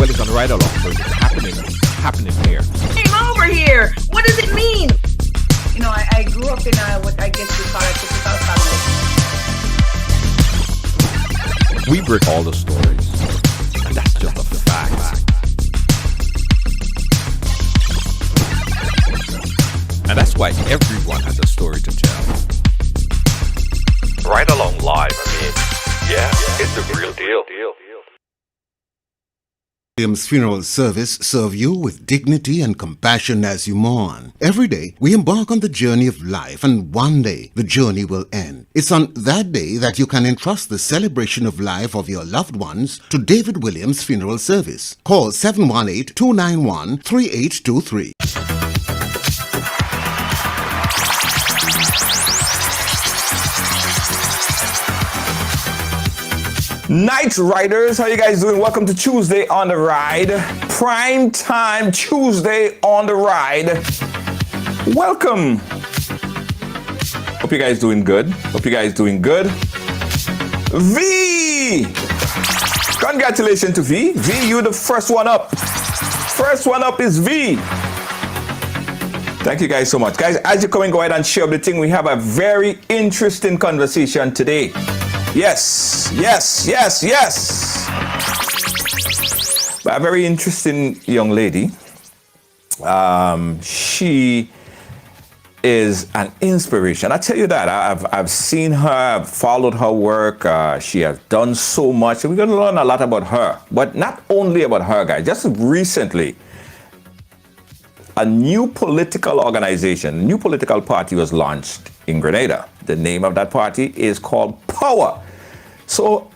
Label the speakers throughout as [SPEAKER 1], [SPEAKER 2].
[SPEAKER 1] Well, it's on Ride Along, so it's happening here.
[SPEAKER 2] Came over here. What does it mean? You know, I grew up in what I guess we call a typical family.
[SPEAKER 1] We break all the stories, and that's just a fact. And that's why everyone has a story to tell.
[SPEAKER 3] Ride Along Live, yeah, it's the real deal.
[SPEAKER 4] Williams Funeral Service serve you with dignity and compassion as you mourn. Every day, we embark on the journey of life, and one day, the journey will end. It's on that day that you can entrust the celebration of life of your loved ones to David Williams Funeral Service. Call 718-291-3823.
[SPEAKER 5] Night Riders, how you guys doing? Welcome to Tuesday on the Ride. Prime time Tuesday on the Ride. Welcome. Hope you guys doing good. V! Congratulations to V. V, you're the first one up. First one up is V. Thank you guys so much. Guys, as you come and go ahead and share the thing, we have a very interesting conversation today. Yes. A very interesting young lady. She is an inspiration. I tell you that. I've seen her, I've followed her work. She has done so much. We're going to learn a lot about her. But not only about her, guys. Just recently, a new political organization, a new political party was launched in Grenada. The name of that party is called Power. So,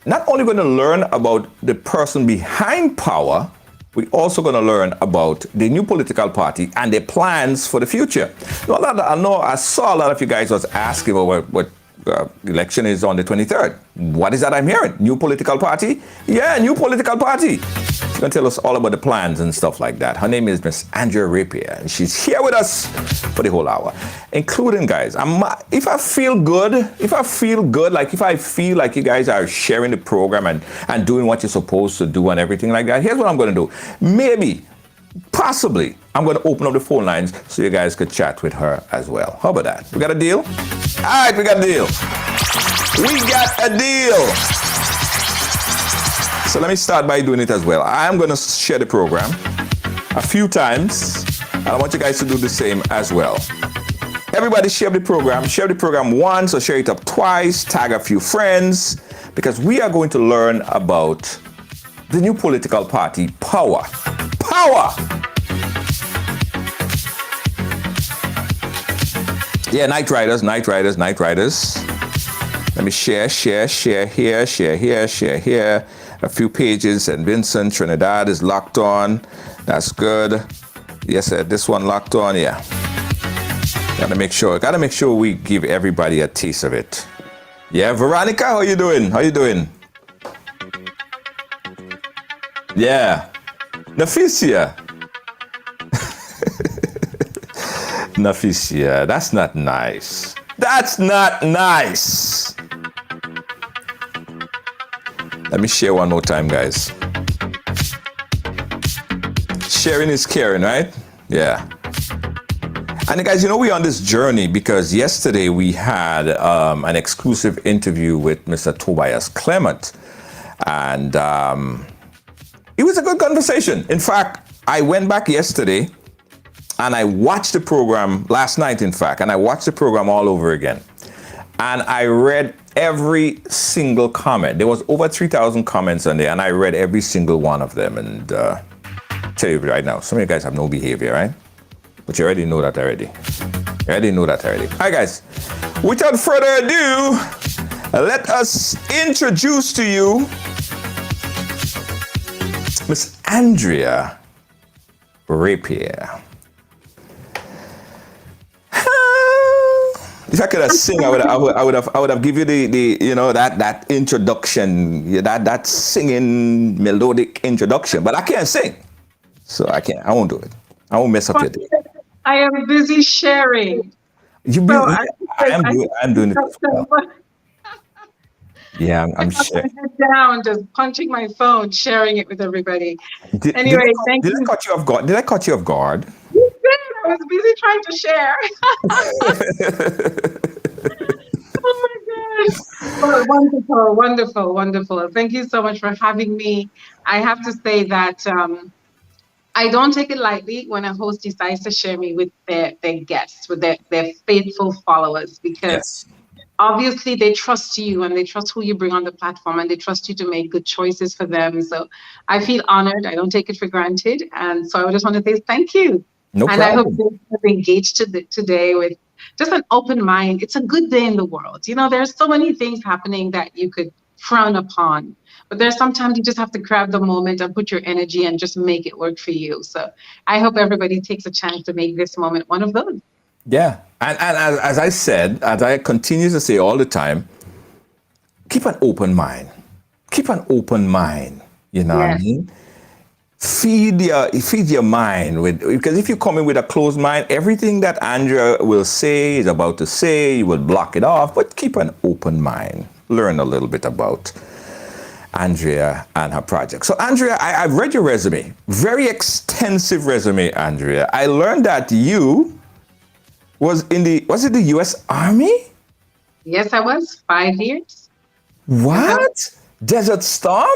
[SPEAKER 5] not only going to learn about the person behind Power, we're also going to learn about the new political party and their plans for the future. I saw a lot of you guys was asking about what election is on the 23rd. What is that I'm hearing? New political party? Yeah, new political party. She's going to tell us all about the plans and stuff like that. Her name is Miss Andrea Rapier, and she's here with us for the whole hour, including, guys, if I feel like you guys are sharing the program and doing what you're supposed to do and everything like that, here's what I'm going to do. Possibly, I'm going to open up the phone lines so you guys could chat with her as well. How about that? We got a deal? All right, we got a deal. So let me start by doing it as well. I'm going to share the program a few times, and I want you guys to do the same as well. Everybody share the program. Share the program once or share it up twice. Tag a few friends, because we are going to learn about the new political party, Power. Yeah, Night Riders. Let me share here. A few pages, and Vincent, Trinidad is locked on. That's good. Yes, this one locked on, yeah. Gotta make sure we give everybody a taste of it. Yeah, Veronica, how you doing? Yeah. Nafisia, that's not nice. Let me share one more time, guys. Sharing is caring, right? Yeah. And guys, we're on this journey because yesterday we had an exclusive interview with Mr. Tobias Clement. And it was a good conversation. In fact, I went back yesterday and I watched the program last night, and I watched the program all over again. And I read every single comment. There was over 3,000 comments on there, and I read every single one of them. And tell you right now, some of you guys have no behavior, right? But you already know that already. All right, guys. Without further ado, let us introduce to you Miss Andrea Rapier. If I could have sing, I would have given you that introduction, that singing melodic introduction. But I can't sing, so I won't do it. I won't mess up your day.
[SPEAKER 2] I am busy sharing.
[SPEAKER 5] I'm doing it as well. Yeah, I'm
[SPEAKER 2] I got my
[SPEAKER 5] sure.
[SPEAKER 2] head down, just punching my phone, sharing it with everybody.
[SPEAKER 5] Did
[SPEAKER 2] Anyway, thank
[SPEAKER 5] I
[SPEAKER 2] you.
[SPEAKER 5] cut you off guard? Did I cut you off guard?
[SPEAKER 2] You did. I was busy trying to share. Oh my God. Well, wonderful, wonderful, wonderful. Thank you so much for having me. I have to say that I don't take it lightly when a host decides to share me with their guests, with their faithful followers, because
[SPEAKER 5] Yes.
[SPEAKER 2] obviously they trust you and they trust who you bring on the platform and they trust you to make good choices for them. So I feel honored. I don't take it for granted. And so I just want to say thank you.
[SPEAKER 5] No
[SPEAKER 2] And I hope
[SPEAKER 5] problem.
[SPEAKER 2] you have engaged today with just an open mind. It's a good day in the world. You know, there's so many things happening that you could frown upon, but there's sometimes you just have to grab the moment and put your energy and just make it work for you. So I hope everybody takes a chance to make this moment one of those.
[SPEAKER 5] Yeah. And as I said, as I continue to say all the time, keep an open mind. Keep an open mind. You know what I
[SPEAKER 2] Yes.
[SPEAKER 5] mean? Feed your mind with, because if you come in with a closed mind, everything that Andrea will say is about to say, you will block it off. But keep an open mind. Learn a little bit about Andrea and her project. So Andrea, I've read your resume. Very extensive resume, Andrea. I learned that you was it the US Army?
[SPEAKER 2] Yes, I was 5 years. Uh-huh.
[SPEAKER 5] What? Desert Storm?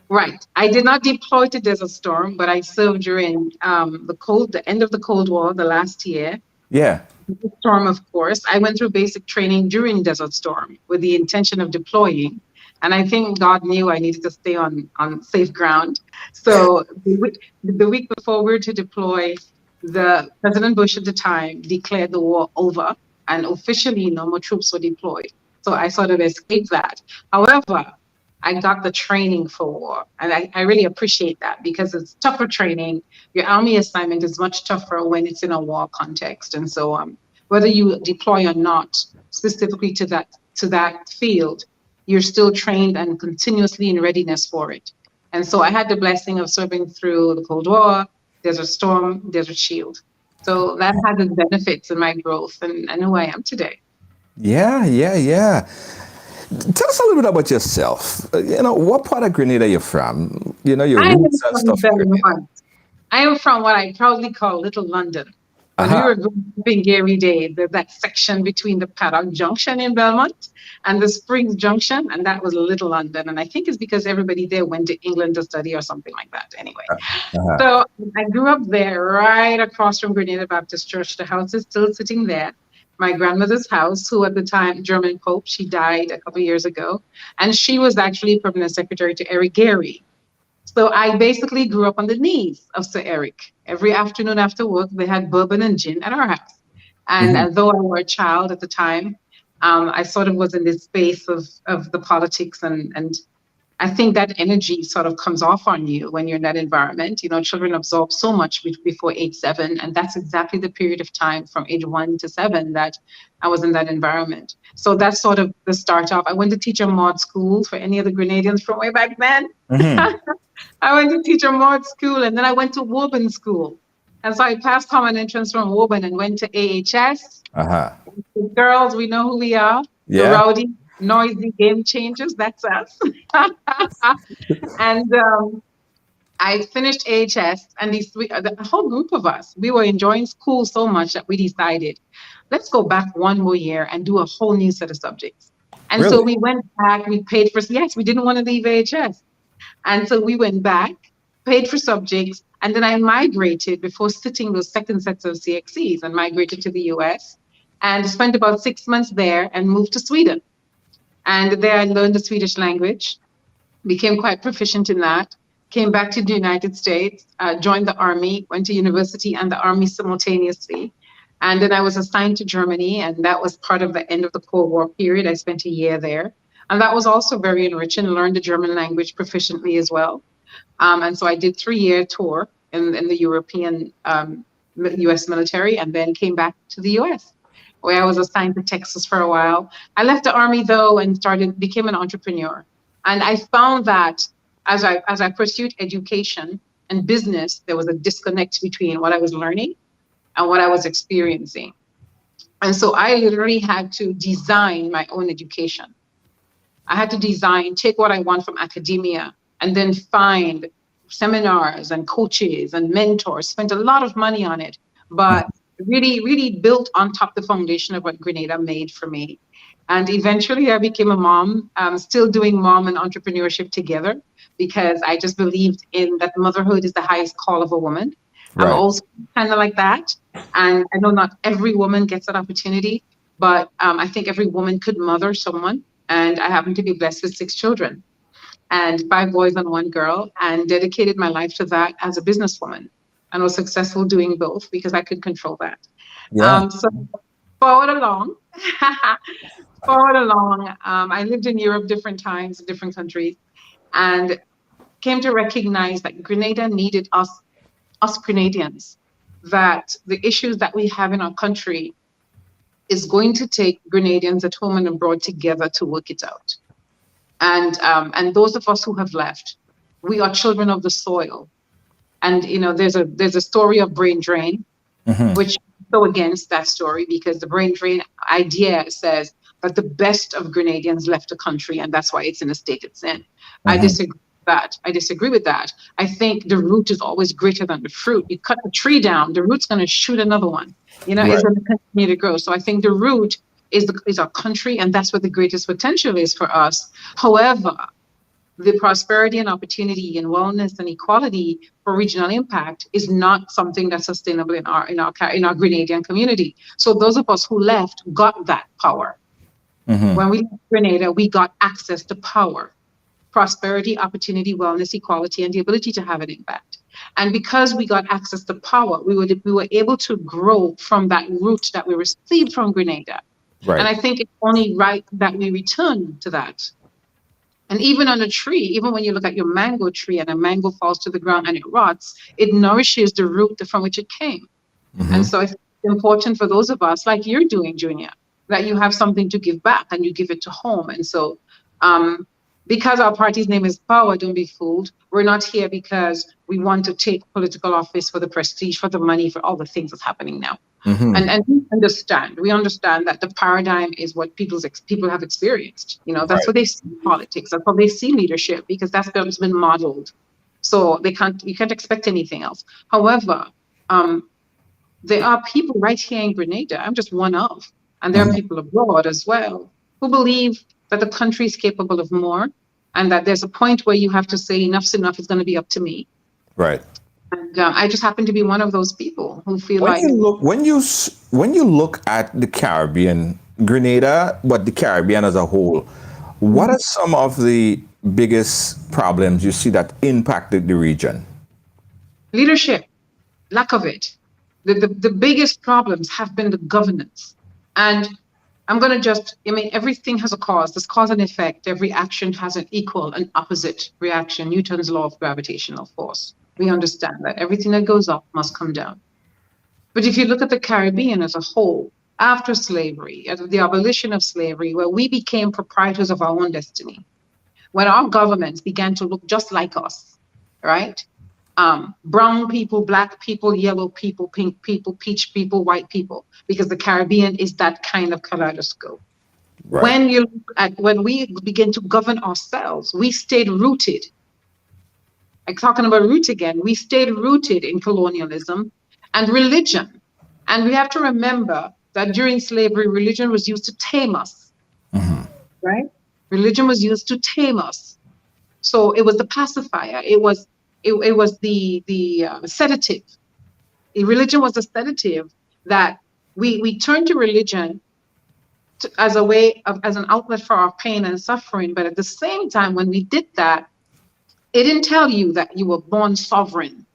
[SPEAKER 2] Right. I did not deploy to Desert Storm, but I served during the end of the Cold War, the last year.
[SPEAKER 5] Yeah.
[SPEAKER 2] Storm, of course. I went through basic training during Desert Storm with the intention of deploying. And I think God knew I needed to stay on safe ground. So the week before we were to deploy, the President Bush at the time declared the war over and officially no more troops were deployed. So I sort of escaped that. However, I got the training for war. And I really appreciate that because it's tougher training. Your army assignment is much tougher when it's in a war context. And so whether you deploy or not specifically to that field, you're still trained and continuously in readiness for it. And so I had the blessing of serving through the Cold War, Desert Storm, Desert Shield. So that had its benefits in my growth and who I am today.
[SPEAKER 5] Yeah, yeah, yeah. Tell us a little bit about yourself. What part of Grenada you're from? Your
[SPEAKER 2] I am
[SPEAKER 5] roots and
[SPEAKER 2] from
[SPEAKER 5] stuff in Grenada.
[SPEAKER 2] Belmont. I am from what I proudly call Little London. When we
[SPEAKER 5] Uh-huh.
[SPEAKER 2] were growing up in Gary Day, there's that section between the Paddock Junction in Belmont and the Springs Junction, and that was Little London. And I think it's because everybody there went to England to study or something like that. Anyway,
[SPEAKER 5] Uh-huh.
[SPEAKER 2] so I grew up there, right across from Grenada Baptist Church. The house is still sitting there. My grandmother's house, who at the time German Pope, she died a couple of years ago, and she was actually permanent secretary to Eric Gary. So I basically grew up on the knees of Sir Eric. Every afternoon after work, they had bourbon and gin at our house. And
[SPEAKER 5] Mhm.
[SPEAKER 2] though I were a child at the time, I sort of was in this space of the politics and I think that energy sort of comes off on you when you're in that environment. You know, children absorb so much before age 7, and that's exactly the period of time from age 1 to 7 that I was in that environment. So that's sort of the start off. I went to teach a mod school for any of the Grenadians from way back then.
[SPEAKER 5] Mhm.
[SPEAKER 2] I went to teach a mod school, and then I went to Woburn School. And so I passed common entrance from Woburn and went to AHS.
[SPEAKER 5] Uh-huh.
[SPEAKER 2] The girls, we know who we are. The
[SPEAKER 5] Yeah.
[SPEAKER 2] rowdy, noisy game changers, that's us. And I finished AHS, and the whole group of us, we were enjoying school so much that we decided, let's go back one more year and do a whole new set of subjects. And so
[SPEAKER 5] Really?
[SPEAKER 2] we went back, we paid for, yes, we didn't want to leave AHS. And so we went back, paid for subjects, and then I migrated before sitting those second sets of CXCs and migrated to the US and spent about 6 months there and moved to Sweden. And there I learned the Swedish language, became quite proficient in that, came back to the United States, joined the Army, went to university and the Army simultaneously. And then I was assigned to Germany, and that was part of the end of the Cold War period. I spent a year there. And that was also very enriching, learned the German language proficiently as well. And so I did 3-year tour in the European US military and then came back to the US, where I was assigned to Texas for a while. I left the Army though and became an entrepreneur. And I found that as I pursued education and business, there was a disconnect between what I was learning and what I was experiencing. And so I literally had to design my own education. I had to design, take what I want from academia, and then find seminars and coaches and mentors. Spent a lot of money on it, but really, really built on top the foundation of what Grenada made for me. And eventually I became a mom. I'm still doing mom and entrepreneurship together because I just believed in that motherhood is the highest call of a woman. I'm
[SPEAKER 5] Right.
[SPEAKER 2] also kind of like that. And I know not every woman gets that opportunity, but I think every woman could mother someone. And I happen to be blessed with 6 children and 5 boys and 1 girl, and dedicated my life to that as a businesswoman, and was successful doing both because I could control that.
[SPEAKER 5] Yeah.
[SPEAKER 2] So forward along, I lived in Europe different times, in different countries, and came to recognize that Grenada needed us Grenadians, that the issues that we have in our country is going to take Grenadians at home and abroad together to work it out. And those of us who have left, we are children of the soil. And there's a story of brain drain, which I'm so against that story, because the brain drain idea says that the best of Grenadians left the country, and that's why it's in the state it's in. I disagree with that. I think the root is always greater than the fruit. You cut a tree down, the root's going to shoot another one. It's going to continue to grow. So I think the root is our country, and that's what the greatest potential is for us. However, the prosperity and opportunity and wellness and equality for regional impact is not something that's sustainable in our Grenadian community. So those of us who left got that power. When we left Grenada, we got access to power, prosperity, opportunity, wellness, equality, and the ability to have an impact. And because we got access to power, we were able to grow from that root that we received from Grenada.
[SPEAKER 5] Right.
[SPEAKER 2] And I think it's only right that we return to that. And even on a tree, even when you look at your mango tree and a mango falls to the ground and it rots, it nourishes the root from which it came. And so it's important for those of us, like you're doing, Junior, that you have something to give back and you give it to home. And so because our party's name is Power, don't be fooled. We're not here because we want to take political office for the prestige, for the money, for all the things that's happening now. And we understand that the paradigm is what people have experienced. That's what they see in politics. That's how they see leadership, because that's what's been modeled. So you can't expect anything else. However, there are people right here in Grenada. I'm just one of, and there are people abroad as well who believe that the country is capable of more, and that there's a point where you have to say enough's enough. It's going to be up to me.
[SPEAKER 5] Right.
[SPEAKER 2] And I just happen to be one of those people who feel
[SPEAKER 5] when you look at the Caribbean, Grenada, but the Caribbean as a whole, what are some of the biggest problems you see that impacted the region?
[SPEAKER 2] Leadership, lack of it. The biggest problems have been the governance. And I'm going to everything has a cause. There's cause and effect. Every action has an equal and opposite reaction. Newton's law of gravitational force. We understand that everything that goes up must come down. But if you look at the Caribbean as a whole, after slavery, after the abolition of slavery, where we became proprietors of our own destiny, when our governments began to look just like us, right? Brown people, black people, yellow people, pink people, peach people, white people, because the Caribbean is that kind of kaleidoscope. Right. When we begin to govern ourselves, we stayed rooted. Like talking about root again, we stayed rooted in colonialism and religion. And we have to remember that during slavery, religion was used to tame us, right? Religion was used to tame us. So it was the pacifier. It was the sedative. Religion was a sedative that we turned to religion as a way of, as an outlet for our pain and suffering. But at the same time, when we did that, it didn't tell you that you were born sovereign,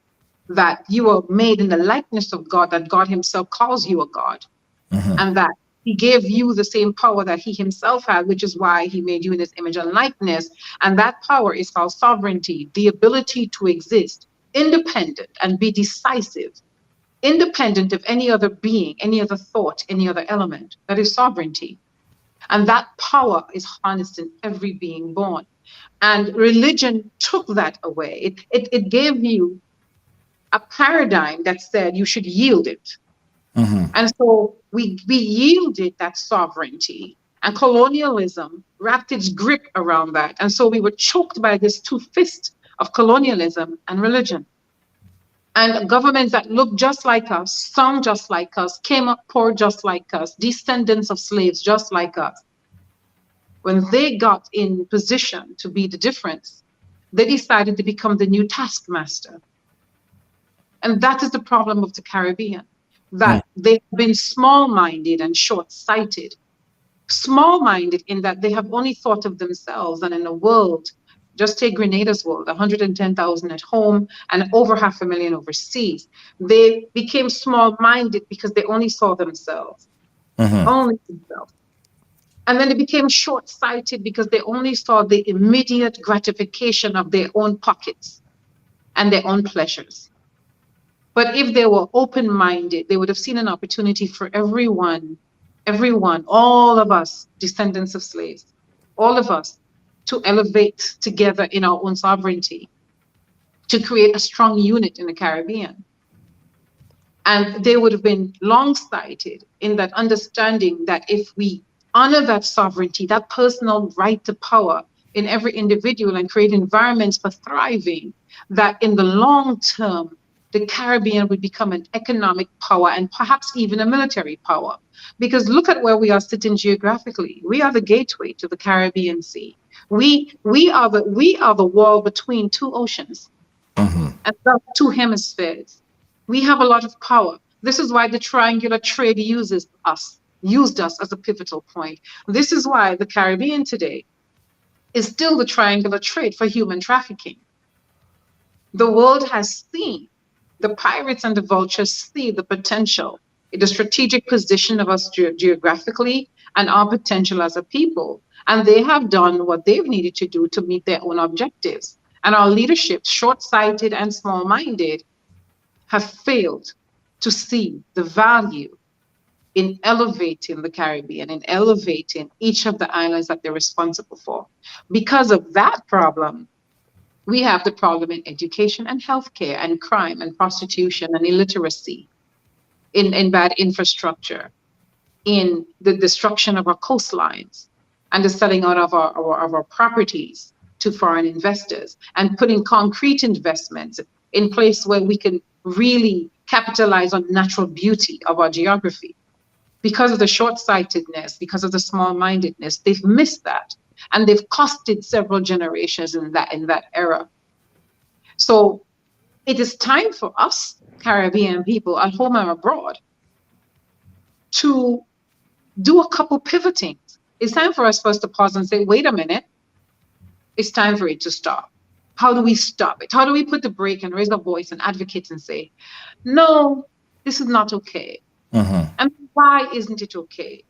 [SPEAKER 2] that you were made in the likeness of God, that God himself calls you a God, and that he gave you the same power that he himself had, which is why he made you in his image and likeness. And that power is called sovereignty, the ability to exist independent and be decisive, independent of any other being, any other thought, any other element. That is sovereignty. And that power is harnessed in every being born. And religion took that away. It gave you a paradigm that said you should yield it. And so we yielded that sovereignty And colonialism wrapped its grip around that. And so we were choked by this two fist of colonialism and religion. And governments that looked just like us, sound just like us, came up poor just like us, descendants of slaves just like us. When they got in position to be the difference, they decided to become the new taskmaster. And that is the problem of the Caribbean, that they've been small-minded and short-sighted. Small-minded in that they have only thought of themselves, and in the world, just take Grenada's world, 110,000 at home and over 500,000 overseas. They became small-minded because they only saw themselves, only themselves. And then they became short-sighted because they only saw the immediate gratification of their own pockets and their own pleasures. But if they were open-minded, they would have seen an opportunity for everyone, all of us, descendants of slaves, all of us, to elevate together in our own sovereignty, to create a strong unit in the Caribbean. And they would have been long-sighted in that understanding that if we honor that sovereignty, that personal right to power in every individual and create environments for thriving, that in the long term, the Caribbean would become an economic power and perhaps even a military power. Because look at where we are sitting geographically. We are the gateway to the Caribbean Sea. We are the wall between two oceans and two hemispheres. We have a lot of power. This is why the triangular trade used us as a pivotal point. This is why the Caribbean today is still the triangular trade for human trafficking. The world has seen, the pirates and the vultures see the potential, the strategic position of us geographically and our potential as a people. And they have done what they've needed to do to meet their own objectives. And our leadership, short-sighted and small-minded, have failed to see the value in elevating the Caribbean, in elevating each of the islands that they're responsible for. Because of that problem, we have the problem in education and healthcare and crime and prostitution and illiteracy, in bad infrastructure, in the destruction of our coastlines and the selling out of our properties to foreign investors, and putting concrete investments in place where we can really capitalize on natural beauty of our geography. Because of the short-sightedness, because of the small-mindedness, they've missed that. And they've costed several generations in that era. So it is time for us, Caribbean people, at home and abroad, to do a couple pivotings. It's time for us first to pause and say, wait a minute, it's time for it to stop. How do we stop it? How do we put the brake and raise our voice and advocate and say, no, this is not okay. And why isn't it okay?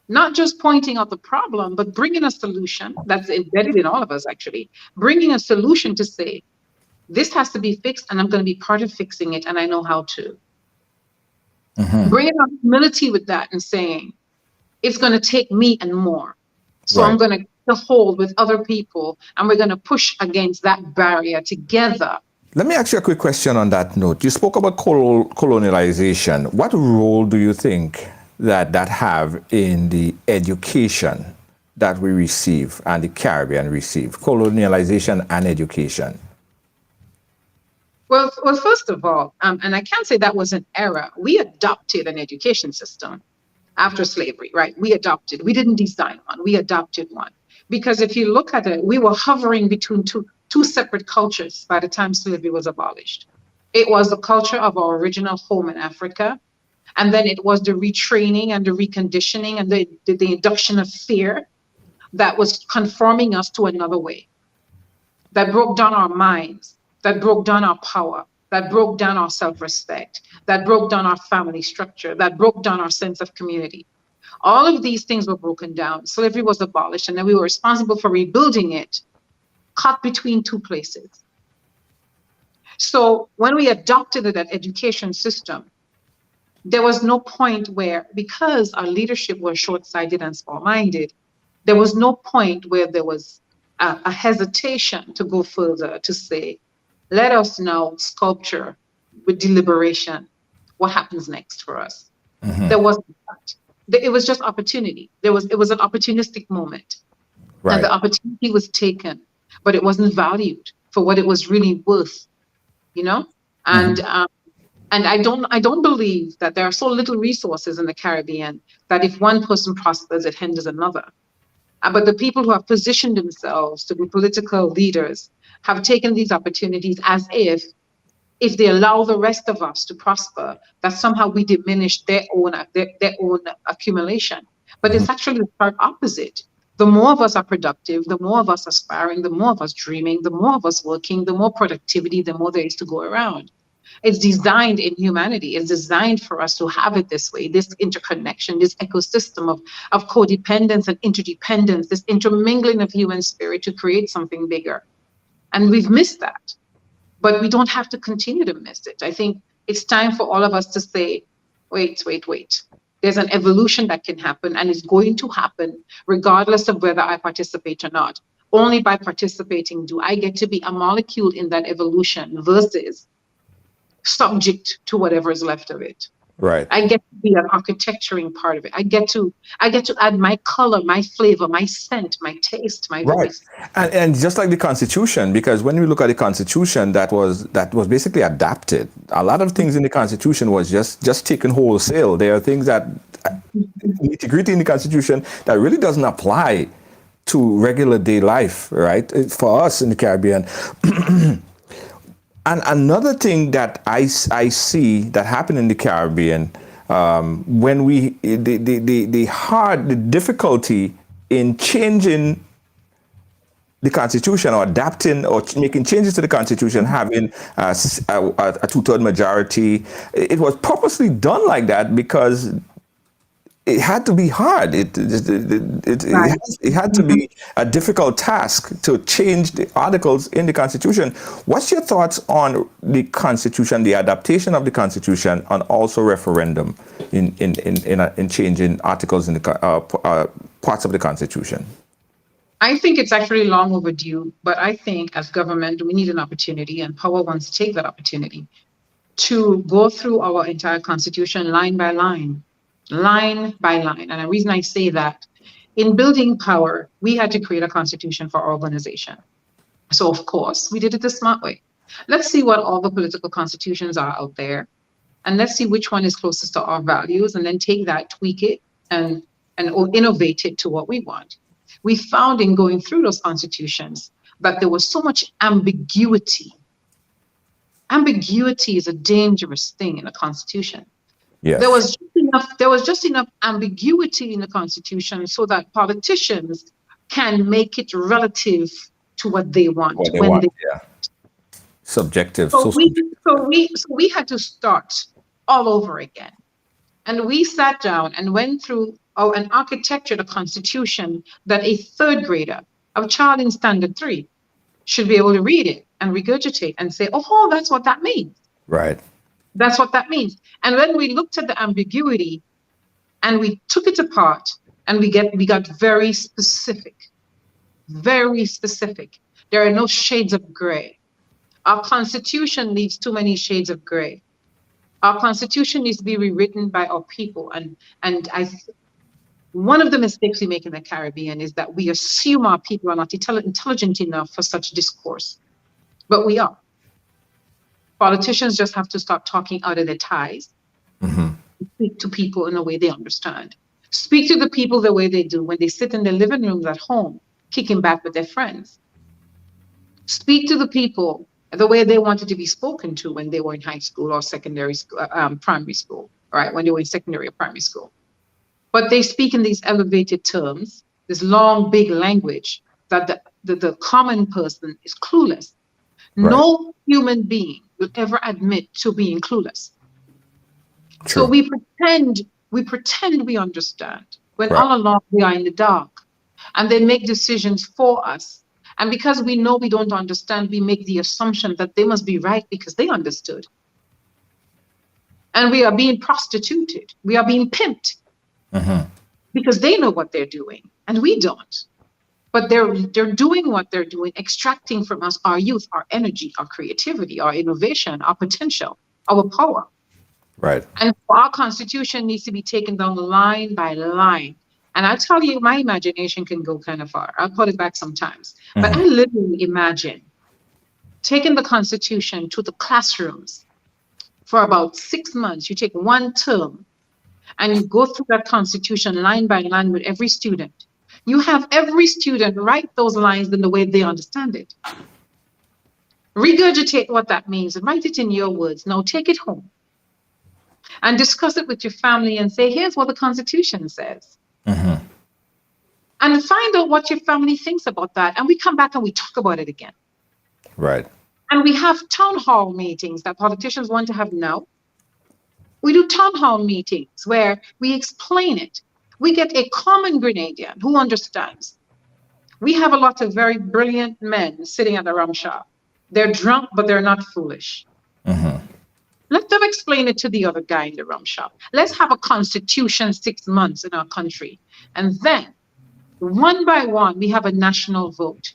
[SPEAKER 2] Not just pointing out the problem, but bringing a solution that's embedded in all of us, actually. Bringing a solution to say, this has to be fixed, and I'm going to be part of fixing it, and I know how to. Bringing our humility with that and saying, it's going to take me and more. So I'm going to hold with other people, and we're going to push against that barrier together.
[SPEAKER 5] Let me ask you a quick question on that note. You spoke about colonialization. What role do you think that have in the education that we receive and the Caribbean receive? Colonialization and education.
[SPEAKER 2] Well, first of all, and I can't say that was an error. We adopted an education system after slavery, right? We didn't design one, we adopted one. Because if you look at it, we were hovering between two separate cultures by the time slavery was abolished. It was the culture of our original home in Africa, and then it was the retraining and the reconditioning and the induction of fear that was conforming us to another way, that broke down our minds, that broke down our power, that broke down our self-respect, that broke down our family structure, that broke down our sense of community. All of these things were broken down. Slavery was abolished, and then we were responsible for rebuilding it, caught between two places. So when we adopted that education system, there was no point where, because our leadership was short-sighted and small-minded, there was no point where there was a hesitation to go further, to say, let us now sculpture with deliberation what happens next for us. There wasn't that. it was just opportunity. It was an opportunistic moment. And
[SPEAKER 5] Right.
[SPEAKER 2] the opportunity was taken, but it wasn't valued for what it was really worth, you know?
[SPEAKER 5] Mhm.
[SPEAKER 2] And I don't believe that there are so little resources in the Caribbean that if one person prospers, it hinders another. But the people who have positioned themselves to be political leaders have taken these opportunities as if they allow the rest of us to prosper, that somehow we diminish their own accumulation. But
[SPEAKER 5] Mhm.
[SPEAKER 2] it's actually the stark opposite. The more of us are productive, the more of us aspiring, the more of us dreaming, the more of us working, the more productivity, the more there is to go around. It's designed in humanity. It's designed for us to have it this way, this interconnection, this ecosystem of codependence and interdependence, this intermingling of human spirit to create something bigger. And we've missed that, but we don't have to continue to miss it. I think it's time for all of us to say, wait. There's an evolution that can happen and it's going to happen regardless of whether I participate or not. Only by participating do I get to be a molecule in that evolution versus subject to whatever is left of it.
[SPEAKER 5] Right.
[SPEAKER 2] I get to be an architecturing part of it. I get to add my color, my flavor, my scent, my taste, my
[SPEAKER 5] Right.
[SPEAKER 2] voice.
[SPEAKER 5] And just like the Constitution, because when we look at the Constitution, that was basically adapted. A lot of things in the Constitution was just taken wholesale. There are things that nitty-gritty in the Constitution that really doesn't apply to regular day life, right? For us in the Caribbean. And another thing that I see that happened in the Caribbean, when the difficulty in changing the Constitution or adapting or making changes to the Constitution, having a two-third majority, it was purposely done like that because it had to be hard.
[SPEAKER 2] Right.
[SPEAKER 5] It had to be a difficult task to change the articles in the Constitution. What's your thoughts on the Constitution, the adaptation of the Constitution, and also referendum in changing articles in the parts of the Constitution?
[SPEAKER 2] I think it's actually long overdue, but I think as government, we need an opportunity, and power wants to take that opportunity to go through our entire constitution line by line, line by line. And the reason I say that, in building power, we had to create a constitution for our organization. So of course, we did it the smart way. Let's see what all the political constitutions are out there, and let's see which one is closest to our values, and then take that, tweak it, and innovate it to what we want. We found in going through those constitutions that there was so much ambiguity. Ambiguity is a dangerous thing in a constitution.
[SPEAKER 5] Yes.
[SPEAKER 2] There was just enough ambiguity in the constitution so that politicians can make it relative to what they want.
[SPEAKER 5] What they want, yeah. Subjective.
[SPEAKER 2] So we had to start all over again. And we sat down and went through and architectured a constitution that a third grader, a child in standard 3, should be able to read it and regurgitate and say, oh, that's what that means.
[SPEAKER 5] Right.
[SPEAKER 2] That's what that means. And when we looked at the ambiguity and we took it apart and we got very specific, very specific. There are no shades of gray. Our constitution leaves too many shades of gray. Our constitution needs to be rewritten by our people. One of the mistakes we make in the Caribbean is that we assume our people are not intelligent enough for such discourse, but we are. Politicians just have to stop talking out of their ties.
[SPEAKER 5] Mm-hmm.
[SPEAKER 2] Speak to people in a way they understand. Speak to the people the way they do when they sit in their living rooms at home, kicking back with their friends. Speak to the people the way they wanted to be spoken to when they were in high school or secondary school, primary school, right? When they were in secondary or primary school. But they speak in these elevated terms, this long, big language that the common person is clueless.
[SPEAKER 5] Right.
[SPEAKER 2] No human being will ever admit to being clueless.
[SPEAKER 5] True.
[SPEAKER 2] So we pretend we understand when
[SPEAKER 5] Right.
[SPEAKER 2] all along we are in the dark, and they make decisions for us. And because we know we don't understand, we make the assumption that they must be right because they understood. And we are being prostituted. We are being pimped.
[SPEAKER 5] Mm-hmm.
[SPEAKER 2] Because they know what they're doing and we don't. But they're doing what they're doing, extracting from us our youth, our energy, our creativity, our innovation, our potential, our power.
[SPEAKER 5] Right.
[SPEAKER 2] And our constitution needs to be taken down line by line. And I'll tell you, my imagination can go kind of far. I'll put it back sometimes. But I literally imagine taking the constitution to the classrooms for about 6 months. You take one term and you go through that constitution line by line with every student. You have every student write those lines in the way they understand it. Regurgitate what that means and write it in your words. Now take it home and discuss it with your family and say, here's what the Constitution says. And find out what your family thinks about that. And we come back and we talk about it again.
[SPEAKER 5] Right.
[SPEAKER 2] And we have town hall meetings that politicians want to have now. We do town hall meetings where we explain it. We get a common Grenadian who understands. We have a lot of very brilliant men sitting at the rum shop. They're drunk, but they're not foolish. Let them explain it to the other guy in the rum shop. Let's have a constitution 6 months in our country. And then, one by one, we have a national vote.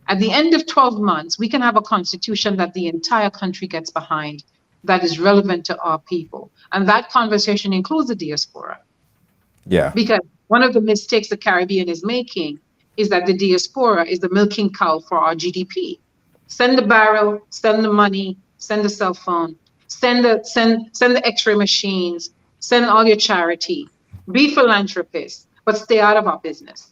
[SPEAKER 2] At the end of 12 months, we can have a constitution that the entire country gets behind, that is relevant to our people. And that conversation includes the diaspora.
[SPEAKER 5] Yeah.
[SPEAKER 2] Because one of the mistakes the Caribbean is making is that the diaspora is the milking cow for our GDP. Send the barrel, send the money, send the cell phone, send the X-ray machines, send all your charity, be philanthropists, but stay out of our business.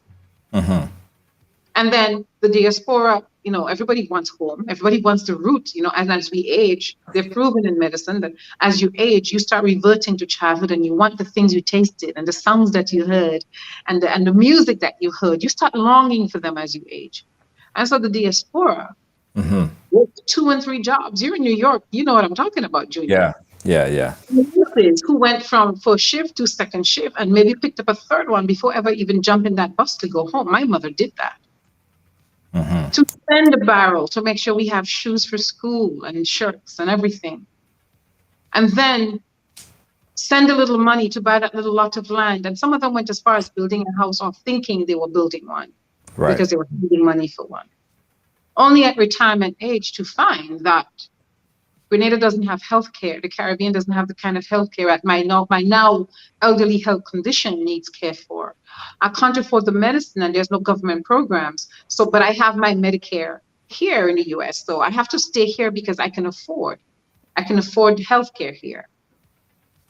[SPEAKER 2] And then the diaspora, everybody wants home, everybody wants the root, and as we age, they've proven in medicine that as you age, you start reverting to childhood and you want the things you tasted and the sounds that you heard and the music that you heard. You start longing for them as you age. And so the diaspora, work 2 and 3 jobs. You're in New York, you know what I'm talking about, Junior.
[SPEAKER 5] Yeah.
[SPEAKER 2] Who went from first shift to second shift and maybe picked up a third one before ever even jumping that bus to go home. My mother did that. To send a barrel to make sure we have shoes for school and shirts and everything. And then send a little money to buy that little lot of land. And some of them went as far as building a house or thinking they were building one because they were needing money for one. Only at retirement age to find that Grenada doesn't have health care. The Caribbean doesn't have the kind of health care that my now elderly health condition needs care for. I can't afford the medicine and there's no government programs. But I have my Medicare here in the US. So I have to stay here because I can afford health care here.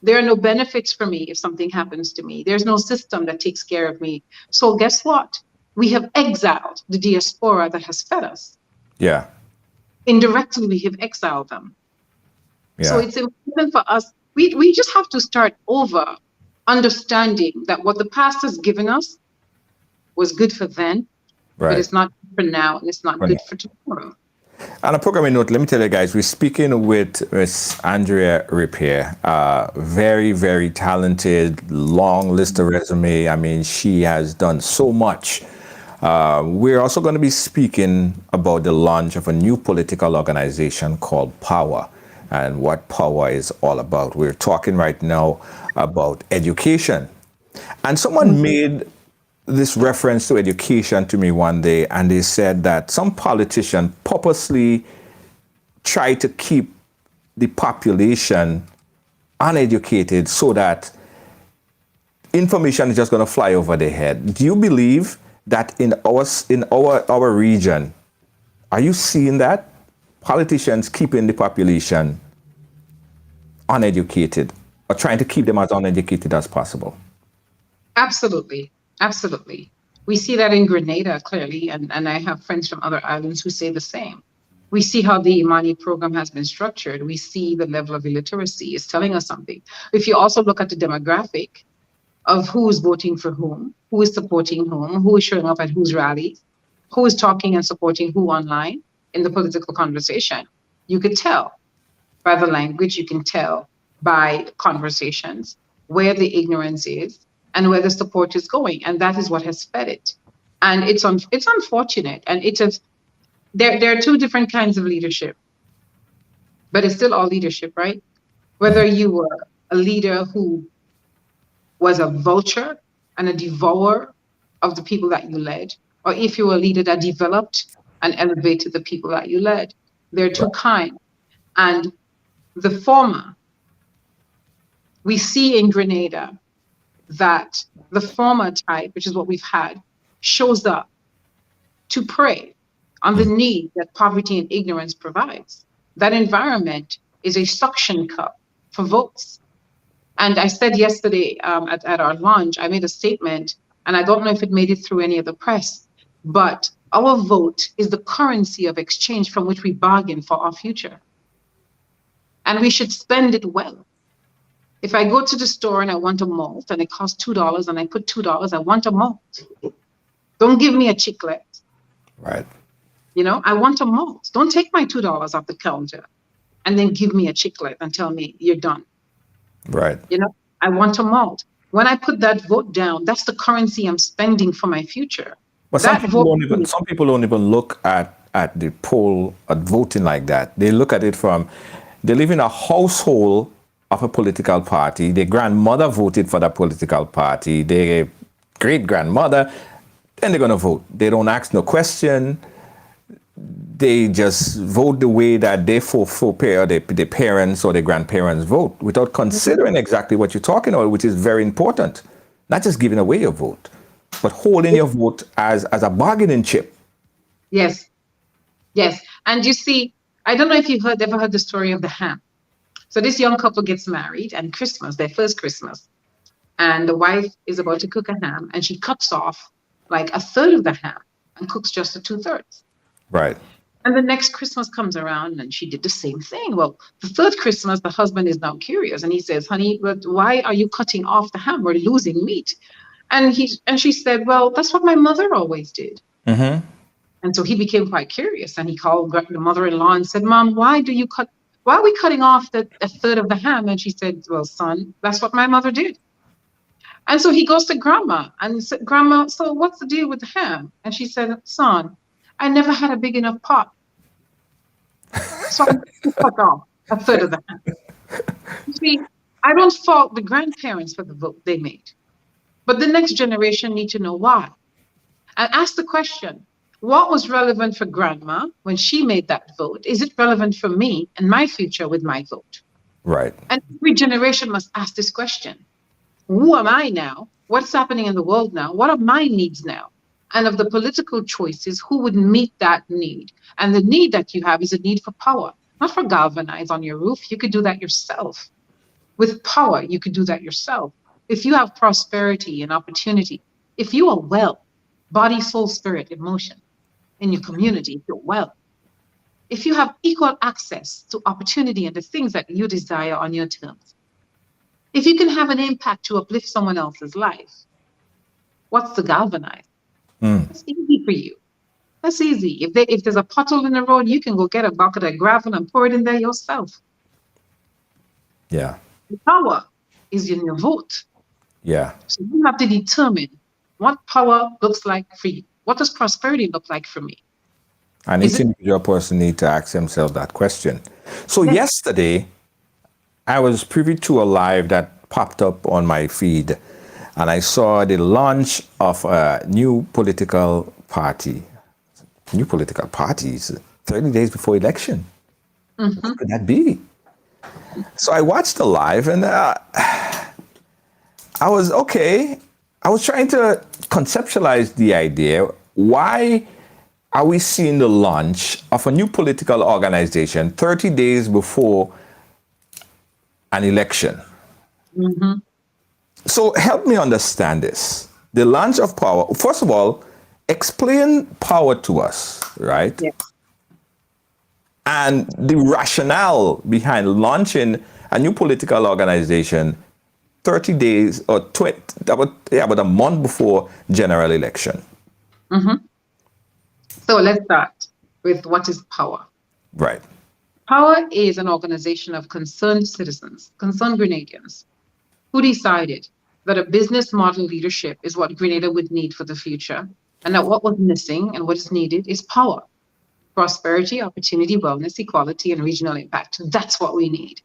[SPEAKER 2] There are no benefits for me if something happens to me. There's no system that takes care of me. So guess what? We have exiled the diaspora that has fed us.
[SPEAKER 5] Yeah.
[SPEAKER 2] Indirectly, we have exiled them.
[SPEAKER 5] Yeah.
[SPEAKER 2] So it's important for us. We just have to start over, understanding that what the past has given us was good for then, but it's not good for now, and it's not good for tomorrow.
[SPEAKER 5] On a programming note, let me tell you guys, we're speaking with Miss Andrea Rapier, very, very talented, long list of resume. I mean, she has done so much. We're also going to be speaking about the launch of a new political organization called Power and what Power is all about. We're talking right now about education. And someone made this reference to education to me one day, and they said that some politician purposely try to keep the population uneducated so that information is just going to fly over their head. Do you believe that in our region, are you seeing that? Politicians keeping the population uneducated or trying to keep them as uneducated as possible?
[SPEAKER 2] Absolutely. Absolutely. We see that in Grenada clearly, and I have friends from other islands who say the same. We see how the Imani program has been structured. We see the level of illiteracy is telling us something. If you also look at the demographic of who is voting for whom, who is supporting whom, who is showing up at whose rallies, who is talking and supporting who online in the political conversation, you could tell by the language, you can tell by conversations where the ignorance is and where the support is going. And that is what has fed it. And it's unfortunate. And there are 2 different kinds of leadership, but it's still all leadership, right? Whether you were a leader who was a vulture and a devourer of the people that you led, or if you were a leader that developed and elevated the people that you led. There are 2 kinds. And the former we see in Grenada that the former type, which is what we've had, shows up to prey on the need that poverty and ignorance provides. That environment is a suction cup for votes. And I said yesterday at our lunch, I made a statement, and I don't know if it made it through any of the press, but our vote is the currency of exchange from which we bargain for our future. And we should spend it well. If I go to the store and I want a malt and it costs $2 and I put $2, I want a malt. Don't give me a chiclet.
[SPEAKER 5] Right.
[SPEAKER 2] You know, I want a malt. Don't take my $2 off the counter and then give me a chiclet and tell me you're done.
[SPEAKER 5] Right.
[SPEAKER 2] You know, I want a malt. When I put that vote down, that's the currency I'm spending for my future.
[SPEAKER 5] But some people don't even look at the poll, at voting like that. They look at it from, they live in a household of a political party. Their grandmother voted for that political party. Their great-grandmother, then they're going to vote. They don't ask no question. They just vote the way that they their parents or their grandparents vote without considering exactly what you're talking about, which is very important. Not just giving away your vote, but holding your vote as a bargaining chip.
[SPEAKER 2] Yes. Yes. And you see, I don't know if you've ever heard the story of the ham. So this young couple gets married and Christmas, their first Christmas, and the wife is about to cook a ham and she cuts off like a third of the ham and cooks just the 2/3.
[SPEAKER 5] Right.
[SPEAKER 2] And the next Christmas comes around and she did the same thing. Well, the third Christmas, the husband is now curious and he says, honey, but why are you cutting off the ham? We're losing meat. And she said, well, that's what my mother always did.
[SPEAKER 5] Mm-hmm.
[SPEAKER 2] And so he became quite curious and he called the mother-in-law and said, Mom, why are we cutting off a third of the ham? And she said, well, son, that's what my mother did. And so he goes to grandma and said, Grandma, so what's the deal with the ham? And she said, son, I never had a big enough pot. So I cut off a third of the ham. You see, I don't fault the grandparents for the vote they made. But the next generation need to know why. And ask the question, what was relevant for grandma when she made that vote? Is it relevant for me and my future with my vote?
[SPEAKER 5] Right.
[SPEAKER 2] And every generation must ask this question. Who am I now? What's happening in the world now? What are my needs now? And of the political choices, who would meet that need? And the need that you have is a need for power, not for galvanize on your roof. You could do that yourself. With power, you could do that yourself. If you have prosperity and opportunity, if you are well, body, soul, spirit, emotion, in your community, if you're well, if you have equal access to opportunity and the things that you desire on your terms, if you can have an impact to uplift someone else's life, what's the galvanize? That's easy for you. That's easy. If there's a pothole in the road, you can go get a bucket of gravel and pour it in there yourself.
[SPEAKER 5] Yeah.
[SPEAKER 2] The power is in your vote.
[SPEAKER 5] Yeah.
[SPEAKER 2] So you have to determine what power looks like for you. What does prosperity look like for me?
[SPEAKER 5] And each individual person needs to ask himself that question. So yesterday, I was privy to a live that popped up on my feed, and I saw the launch of a new political party. New political parties 30 days before election.
[SPEAKER 2] Mm-hmm.
[SPEAKER 5] What could that be? So I watched the live, and I was trying to conceptualize the idea. Why are we seeing the launch of a new political organization 30 days before an election?
[SPEAKER 2] Mm-hmm.
[SPEAKER 5] So help me understand this. The launch of power. First of all, explain power to us, right?
[SPEAKER 2] Yeah.
[SPEAKER 5] And the rationale behind launching a new political organization 30 days or about a month before general election.
[SPEAKER 2] Mm-hmm. So let's start with what is power.
[SPEAKER 5] Right.
[SPEAKER 2] Power is an organization of concerned citizens, concerned Grenadians, who decided that a business model leadership is what Grenada would need for the future, and that what was missing and what is needed is power. Prosperity, opportunity, wellness, equality, and regional impact. That's what we need.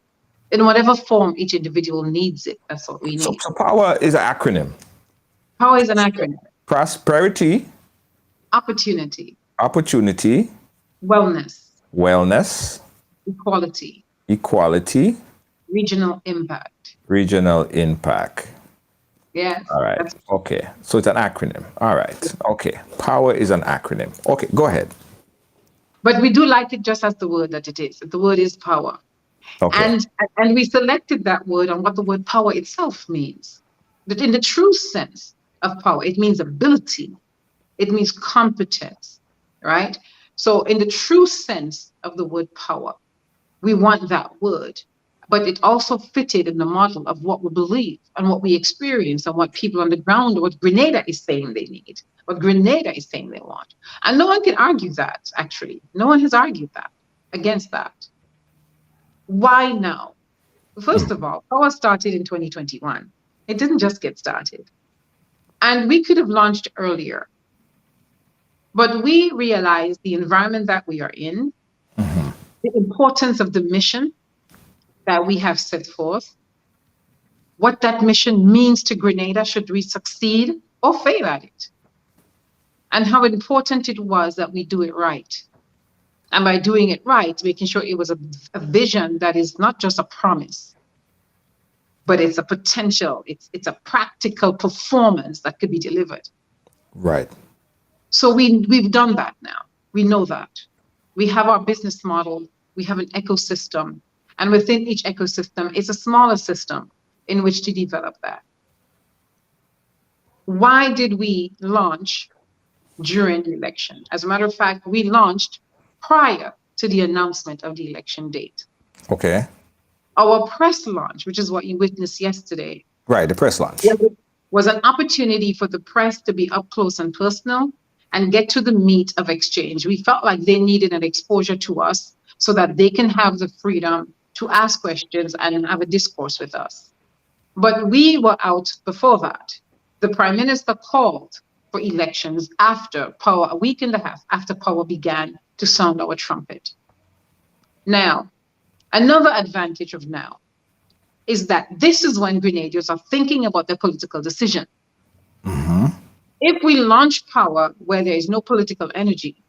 [SPEAKER 2] In whatever form each individual needs it, that's what we need.
[SPEAKER 5] So power is an acronym.
[SPEAKER 2] Power is an acronym.
[SPEAKER 5] Prosperity.
[SPEAKER 2] Opportunity.
[SPEAKER 5] Opportunity.
[SPEAKER 2] Wellness.
[SPEAKER 5] Wellness.
[SPEAKER 2] Equality.
[SPEAKER 5] Equality.
[SPEAKER 2] Regional impact.
[SPEAKER 5] Regional impact.
[SPEAKER 2] Yes.
[SPEAKER 5] All right.
[SPEAKER 2] That's,
[SPEAKER 5] Okay. So it's an acronym. All right. Okay. Power is an acronym. Okay. Go ahead.
[SPEAKER 2] but we do like it just as the word that it is. The word is power.
[SPEAKER 5] Okay.
[SPEAKER 2] And we selected that word on what the word power itself means. That in the true sense of power, it means ability, it means competence, right? So in the true sense of the word power, we want that word, but it also fitted in the model of what we believe and what we experience and what people on the ground, what Grenada is saying they need, what Grenada is saying they want. And no one can argue that, actually. No one has argued that, against that. Why now? First of all, power started in 2021. It didn't just get started. And we could have launched earlier. But we realized the environment that we are in, the importance of the mission that we have set forth, what that mission means to Grenada should we succeed or fail at it, and how important it was that we do it right. And by doing it right, making sure it was a vision that is not just a promise, but it's a potential, it's a practical performance that could be delivered.
[SPEAKER 5] Right.
[SPEAKER 2] So we've done that now. We know that. We have our business model, we have an ecosystem, and within each ecosystem is a smaller system in which to develop that. Why did we launch during the election? As a matter of fact, we launched prior to the announcement of the election date.
[SPEAKER 5] Okay.
[SPEAKER 2] Our press launch, which is what you witnessed yesterday,
[SPEAKER 5] Right. The press launch.
[SPEAKER 2] was an opportunity for the press to be up close and personal and get to the meat of exchange. We felt like they needed an exposure to us so that they can have the freedom to ask questions and have a discourse with us. But we were out before that. The Prime Minister called for elections after power, a week and a half after power began to sound our trumpet. Now, another advantage of now is that this is when Grenadians are thinking about their political decision. If we launch power where there is no political energy,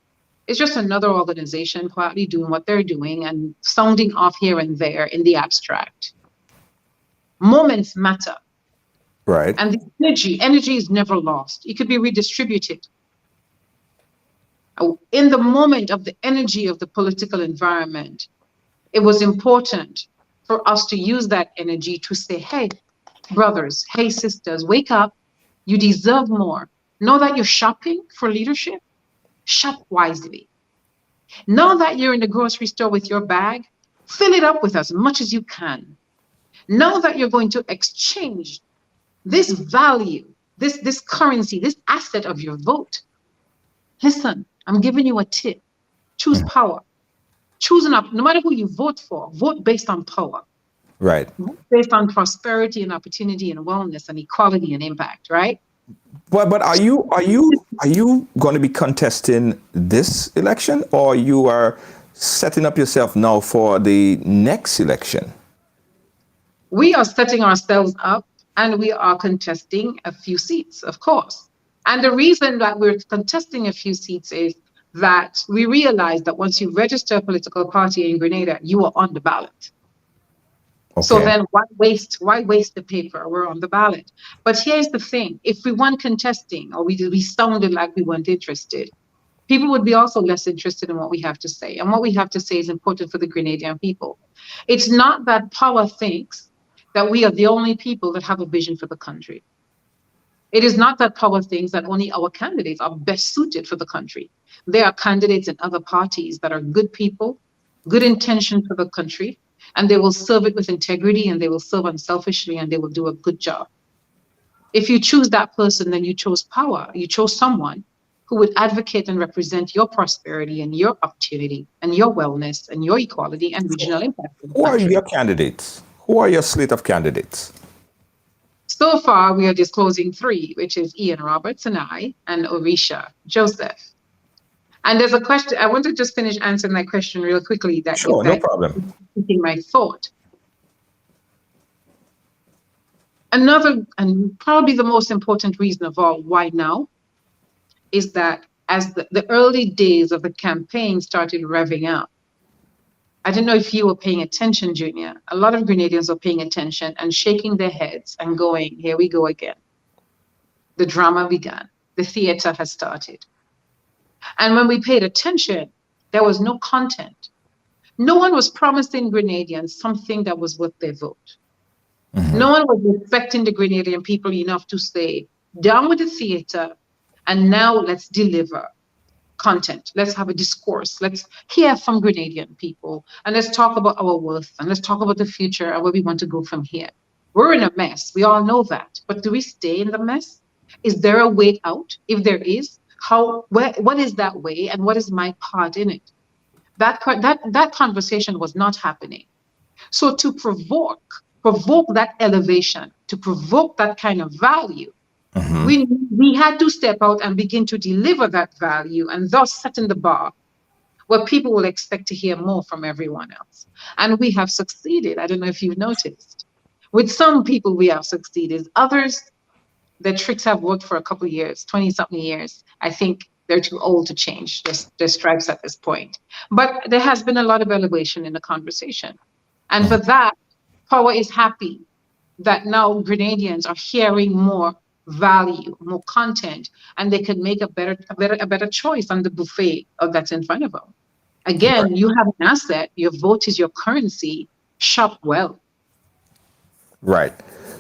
[SPEAKER 2] it's just another organization quietly doing what they're doing and sounding off here and there in the abstract. Moments matter.
[SPEAKER 5] Right.
[SPEAKER 2] And the energy is never lost. It could be redistributed. In the moment of the energy of the political environment, it was important for us to use that energy to say, hey, brothers, hey, sisters, wake up. You deserve more. Know that you're shopping for leadership. Shop wisely. Now that you're in the grocery store with your bag, fill it up with as much as you can. Now that you're going to exchange this value, this currency, this asset of your vote, listen, I'm giving you a tip. Choose power. Choose no matter who you vote for, vote based on power.
[SPEAKER 5] Right.
[SPEAKER 2] Vote based on prosperity and opportunity and wellness and equality and impact, right?
[SPEAKER 5] But are you going to be contesting this election, or you are setting up yourself now for the next election?
[SPEAKER 2] We are setting ourselves up and we are contesting a few seats, of course. And the reason that we're contesting a few seats is that we realize that once you register a political party in Grenada, you are on the ballot.
[SPEAKER 5] Okay.
[SPEAKER 2] So then why waste the paper? We're on the ballot. But here's the thing. If we weren't contesting or we sounded like we weren't interested, people would be also less interested in what we have to say. And what we have to say is important for the Grenadian people. It's not that power thinks that we are the only people that have a vision for the country. It is not that power thinks that only our candidates are best suited for the country. There are candidates in other parties that are good people, good intention for the country, and they will serve it with integrity and they will serve unselfishly and they will do a good job. If you choose that person, then you chose power. You chose someone who would advocate and represent your prosperity and your opportunity and your wellness and your equality and regional impact.
[SPEAKER 5] Who are your candidates? Who are your slate of candidates?
[SPEAKER 2] So far, we are disclosing 3, which is Ian Roberts and I, and Orisha Joseph. And there's a question, I want to just finish answering that question real quickly.
[SPEAKER 5] Sure, no problem.
[SPEAKER 2] My thought. Another, and probably the most important reason of all, why now, is that as the early days of the campaign started revving up, I don't know if you were paying attention, Junior. A lot of Grenadians were paying attention and shaking their heads and going, here we go again. The drama began. The theater has started. And when we paid attention, there was no content. No one was promising Grenadians something that was worth their vote. No one was respecting the Grenadian people enough to say, down with the theater, and now let's deliver content. Let's have a discourse. Let's hear from Grenadian people, and let's talk about our worth, and let's talk about the future and where we want to go from here. We're in a mess. We all know that. But do we stay in the mess? Is there a way out? If there is, what is that way, and what is my part in it? That conversation was not happening. So to provoke that elevation, to provoke that kind of value, we had to step out and begin to deliver that value, and thus setting the bar where people will expect to hear more from everyone else. And we have succeeded. I don't know if you've noticed. With some people, we have succeeded. Others, their tricks have worked for a couple of years, 20-something years. I think they're too old to change their stripes at this point. But there has been a lot of elevation in the conversation. And for that, Power is happy that now Grenadians are hearing more value, more content, and they can make a better choice on the buffet that's in front of them. Again, you have an asset. Your vote is your currency. Shop well.
[SPEAKER 5] Right.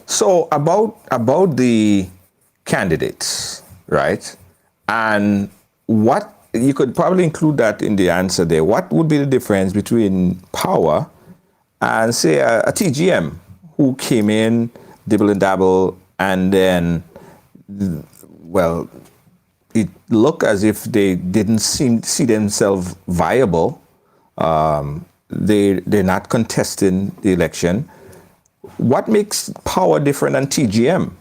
[SPEAKER 5] So about the candidates, right? And what you could probably include that in the answer there. What would be the difference between Power and say a TGM who came in, dibble and dabble, and then, well, it looked as if they didn't see themselves viable. They're not contesting the election. What makes Power different than TGM?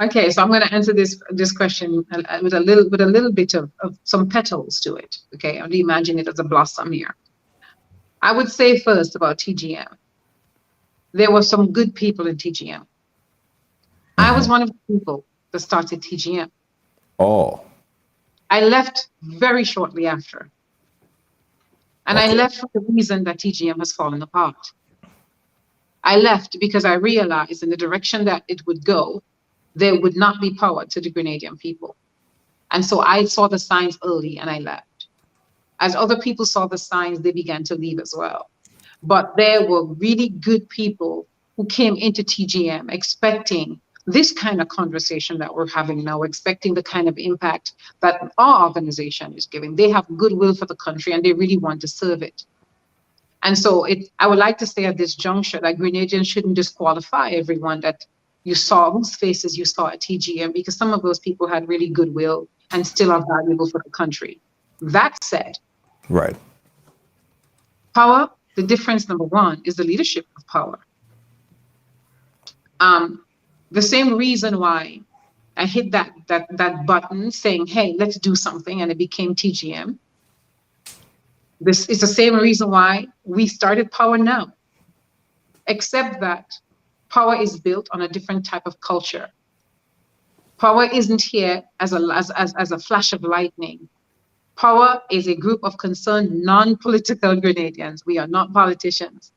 [SPEAKER 2] Okay, so I'm going to answer this question with a little bit of some petals to it. Okay, I'll imagine it as a blossom here. I would say first about TGM. There were some good people in TGM. I was one of the people that started TGM.
[SPEAKER 5] Oh.
[SPEAKER 2] I left very shortly after. And I left for the reason that TGM has fallen apart. I left because I realized in the direction that it would go, there would not be power to the Grenadian people. And so I saw the signs early and I left. As other people saw the signs, they began to leave as well. But there were really good people who came into TGM expecting this kind of conversation that we're having now, expecting the kind of impact that our organization is giving. They have goodwill for the country and they really want to serve it. And so I would like to say at this juncture that Grenadians shouldn't disqualify everyone that you saw, whose faces you saw at TGM, because some of those people had really goodwill and still are valuable for the country. That said,
[SPEAKER 5] right.
[SPEAKER 2] Power, the difference number one is the leadership of Power. The same reason why I hit that button saying, hey, let's do something, and it became TGM. This is the same reason why we started Power now, except that Power is built on a different type of culture. Power isn't here as a flash of lightning. Power is a group of concerned non-political Grenadians. We are not politicians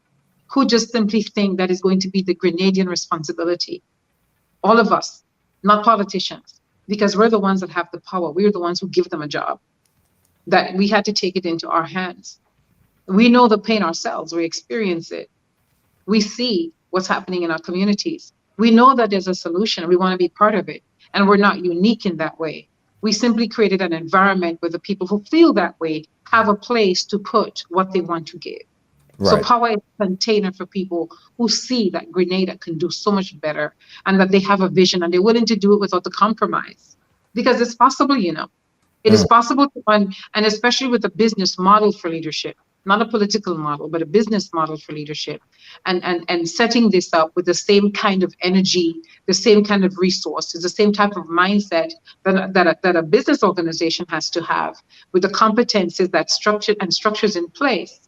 [SPEAKER 2] who just simply think that is going to be the Grenadian responsibility. All of us, not politicians, because we're the ones that have the power. We're the ones who give them a job, that we had to take it into our hands. We know the pain ourselves. We experience it. We see what's happening in our communities. We know that there's a solution. We want to be part of it. And we're not unique in that way. We simply created an environment where the people who feel that way have a place to put what they want to give. Right. So Power is a container for people who see that Grenada can do so much better and that they have a vision and they're willing to do it without the compromise. Because it's possible, you know. It is possible to run, and especially with a business model for leadership, not a political model, but a business model for leadership, and setting this up with the same kind of energy, the same kind of resources, the same type of mindset that a business organization has to have, with the competencies that structures in place,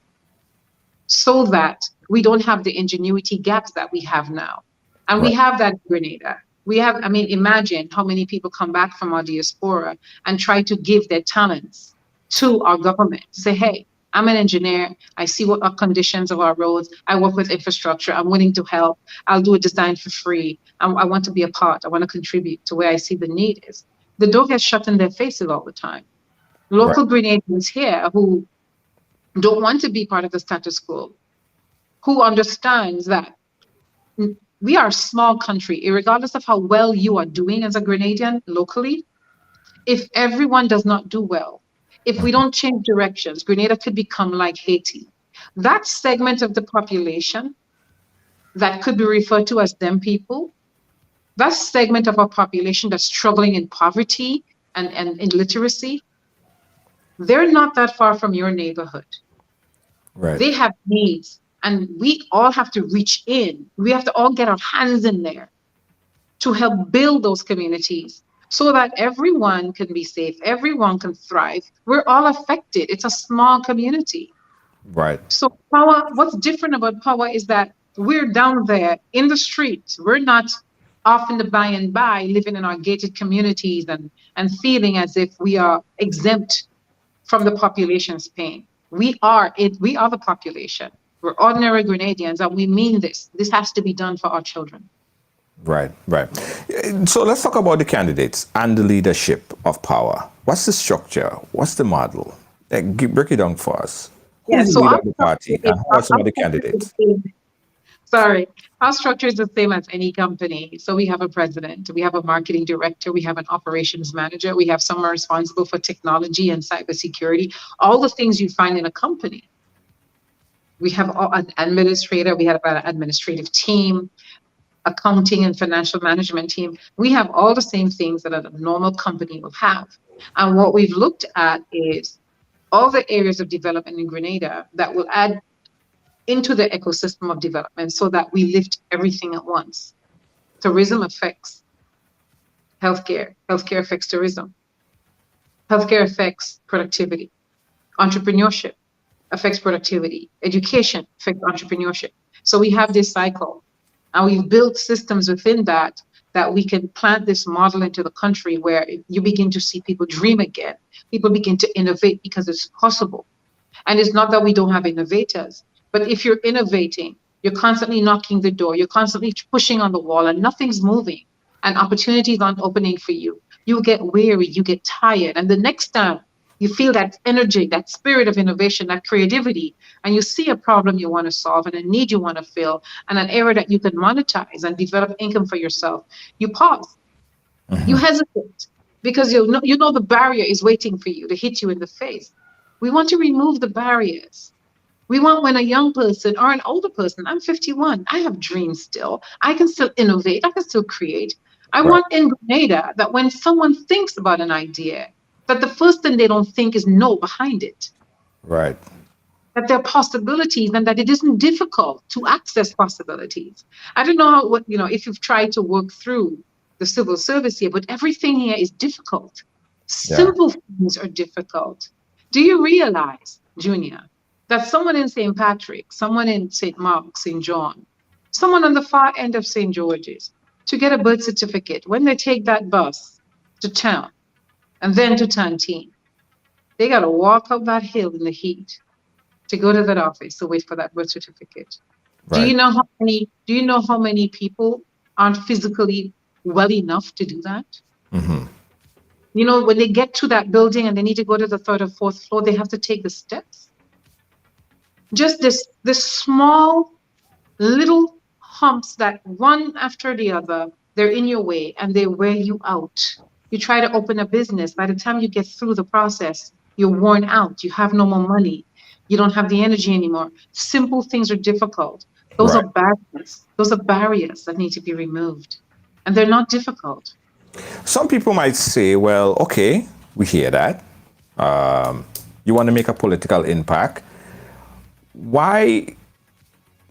[SPEAKER 2] so that we don't have the ingenuity gaps that we have now. And we have that in Grenada. We have, I mean, imagine how many people come back from our diaspora and try to give their talents to our government. Say, hey, I'm an engineer. I see what are conditions of our roads. I work with infrastructure. I'm willing to help. I'll do a design for free. I want to be a part. I want to contribute to where I see the need is. The door gets shut in their faces all the time. Local Grenadians here who don't want to be part of the status quo, who understands that we are a small country, regardless of how well you are doing as a Grenadian locally. If everyone does not do well, if we don't change directions, Grenada could become like Haiti. That segment of the population that could be referred to as them people, that segment of our population that's struggling in poverty and illiteracy, they're not that far from your neighborhood.
[SPEAKER 5] Right.
[SPEAKER 2] They have needs, and we all have to reach in. We have to all get our hands in there to help build those communities so that everyone can be safe, everyone can thrive. We're all affected. It's a small community.
[SPEAKER 5] Right.
[SPEAKER 2] So power, what's different about power is that we're down there in the streets. We're not off in the by and by living in our gated communities and feeling as if we are exempt from the population's pain. We are the population. We're ordinary Grenadians, and we mean this. This has to be done for our children.
[SPEAKER 5] Right. So let's talk about the candidates and the leadership of power. What's the structure? What's the model? Break it down for us. Who's the leader of the party, and who are some of the candidates?
[SPEAKER 2] Sorry, our structure is the same as any company. So we have a president, we have a marketing director, we have an operations manager, we have someone responsible for technology and cybersecurity, all the things you find in a company. We have an administrator, we have an administrative team, accounting and financial management team. We have all the same things that a normal company will have. And what we've looked at is all the areas of development in Grenada that will add into the ecosystem of development so that we lift everything at once. Tourism affects healthcare. Healthcare affects tourism. Healthcare affects productivity. Entrepreneurship affects productivity. Education affects entrepreneurship. So we have this cycle, and we've built systems within that we can plant this model into the country where you begin to see people dream again. People begin to innovate because it's possible. And it's not that we don't have innovators, but if you're innovating, you're constantly knocking the door, you're constantly pushing on the wall, and nothing's moving, and opportunities aren't opening for you. You get weary, you get tired, and the next time you feel that energy, that spirit of innovation, that creativity, and you see a problem you want to solve and a need you want to fill, and an area that you can monetize and develop income for yourself, you pause. You hesitate because you know the barrier is waiting for you to hit you in the face. We want to remove the barriers. We want when a young person or an older person, I'm 51, I have dreams still. I can still innovate, I can still create. I want in Grenada that when someone thinks about an idea, that the first thing they don't think is no behind it.
[SPEAKER 5] Right.
[SPEAKER 2] That there are possibilities and that it isn't difficult to access possibilities. I don't know if you've tried to work through the civil service here, but everything here is difficult. Simple things are difficult. Do you realize, Junior, that someone in St. Patrick, someone in St. Mark, St. John, someone on the far end of St. George's, to get a birth certificate, when they take that bus to town and then to Tantine, they got to walk up that hill in the heat to go to that office to wait for that birth certificate. Right. Do you know how many people aren't physically well enough to do that?
[SPEAKER 5] Mm-hmm.
[SPEAKER 2] You know, when they get to that building and they need to go to the third or fourth floor, they have to take the steps. Just this small little humps that one after the other, they're in your way and they wear you out. You try to open a business. By the time you get through the process, you're worn out. You have no more money. You don't have the energy anymore. Simple things are difficult. Those are barriers. Those are barriers that need to be removed. And they're not difficult.
[SPEAKER 5] Some people might say, well, okay, we hear that. You want to make a political impact. Why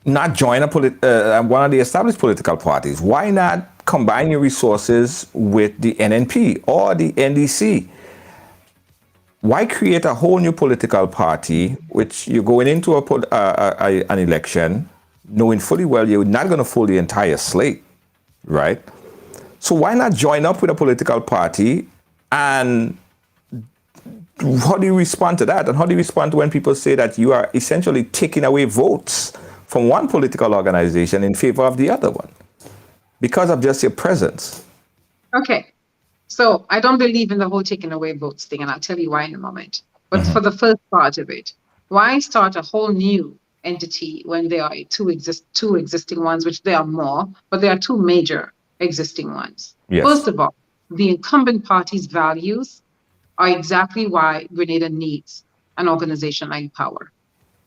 [SPEAKER 5] not join one of the established political parties? Why not combine your resources with the NNP or the NDC? Why create a whole new political party, which you're going into an election, knowing fully well you're not going to fill the entire slate, right? So why not join up with a political party and how do you respond to that? And how do you respond to when people say that you are essentially taking away votes from one political organization in favor of the other one because of just your presence?
[SPEAKER 2] Okay. So I don't believe in the whole taking away votes thing, and I'll tell you why in a moment. But for the first part of it, why start a whole new entity when there are two existing ones, which there are more, but there are two major existing ones?
[SPEAKER 5] Yes.
[SPEAKER 2] First of all, the incumbent party's values are exactly why Grenada needs an organization like Power.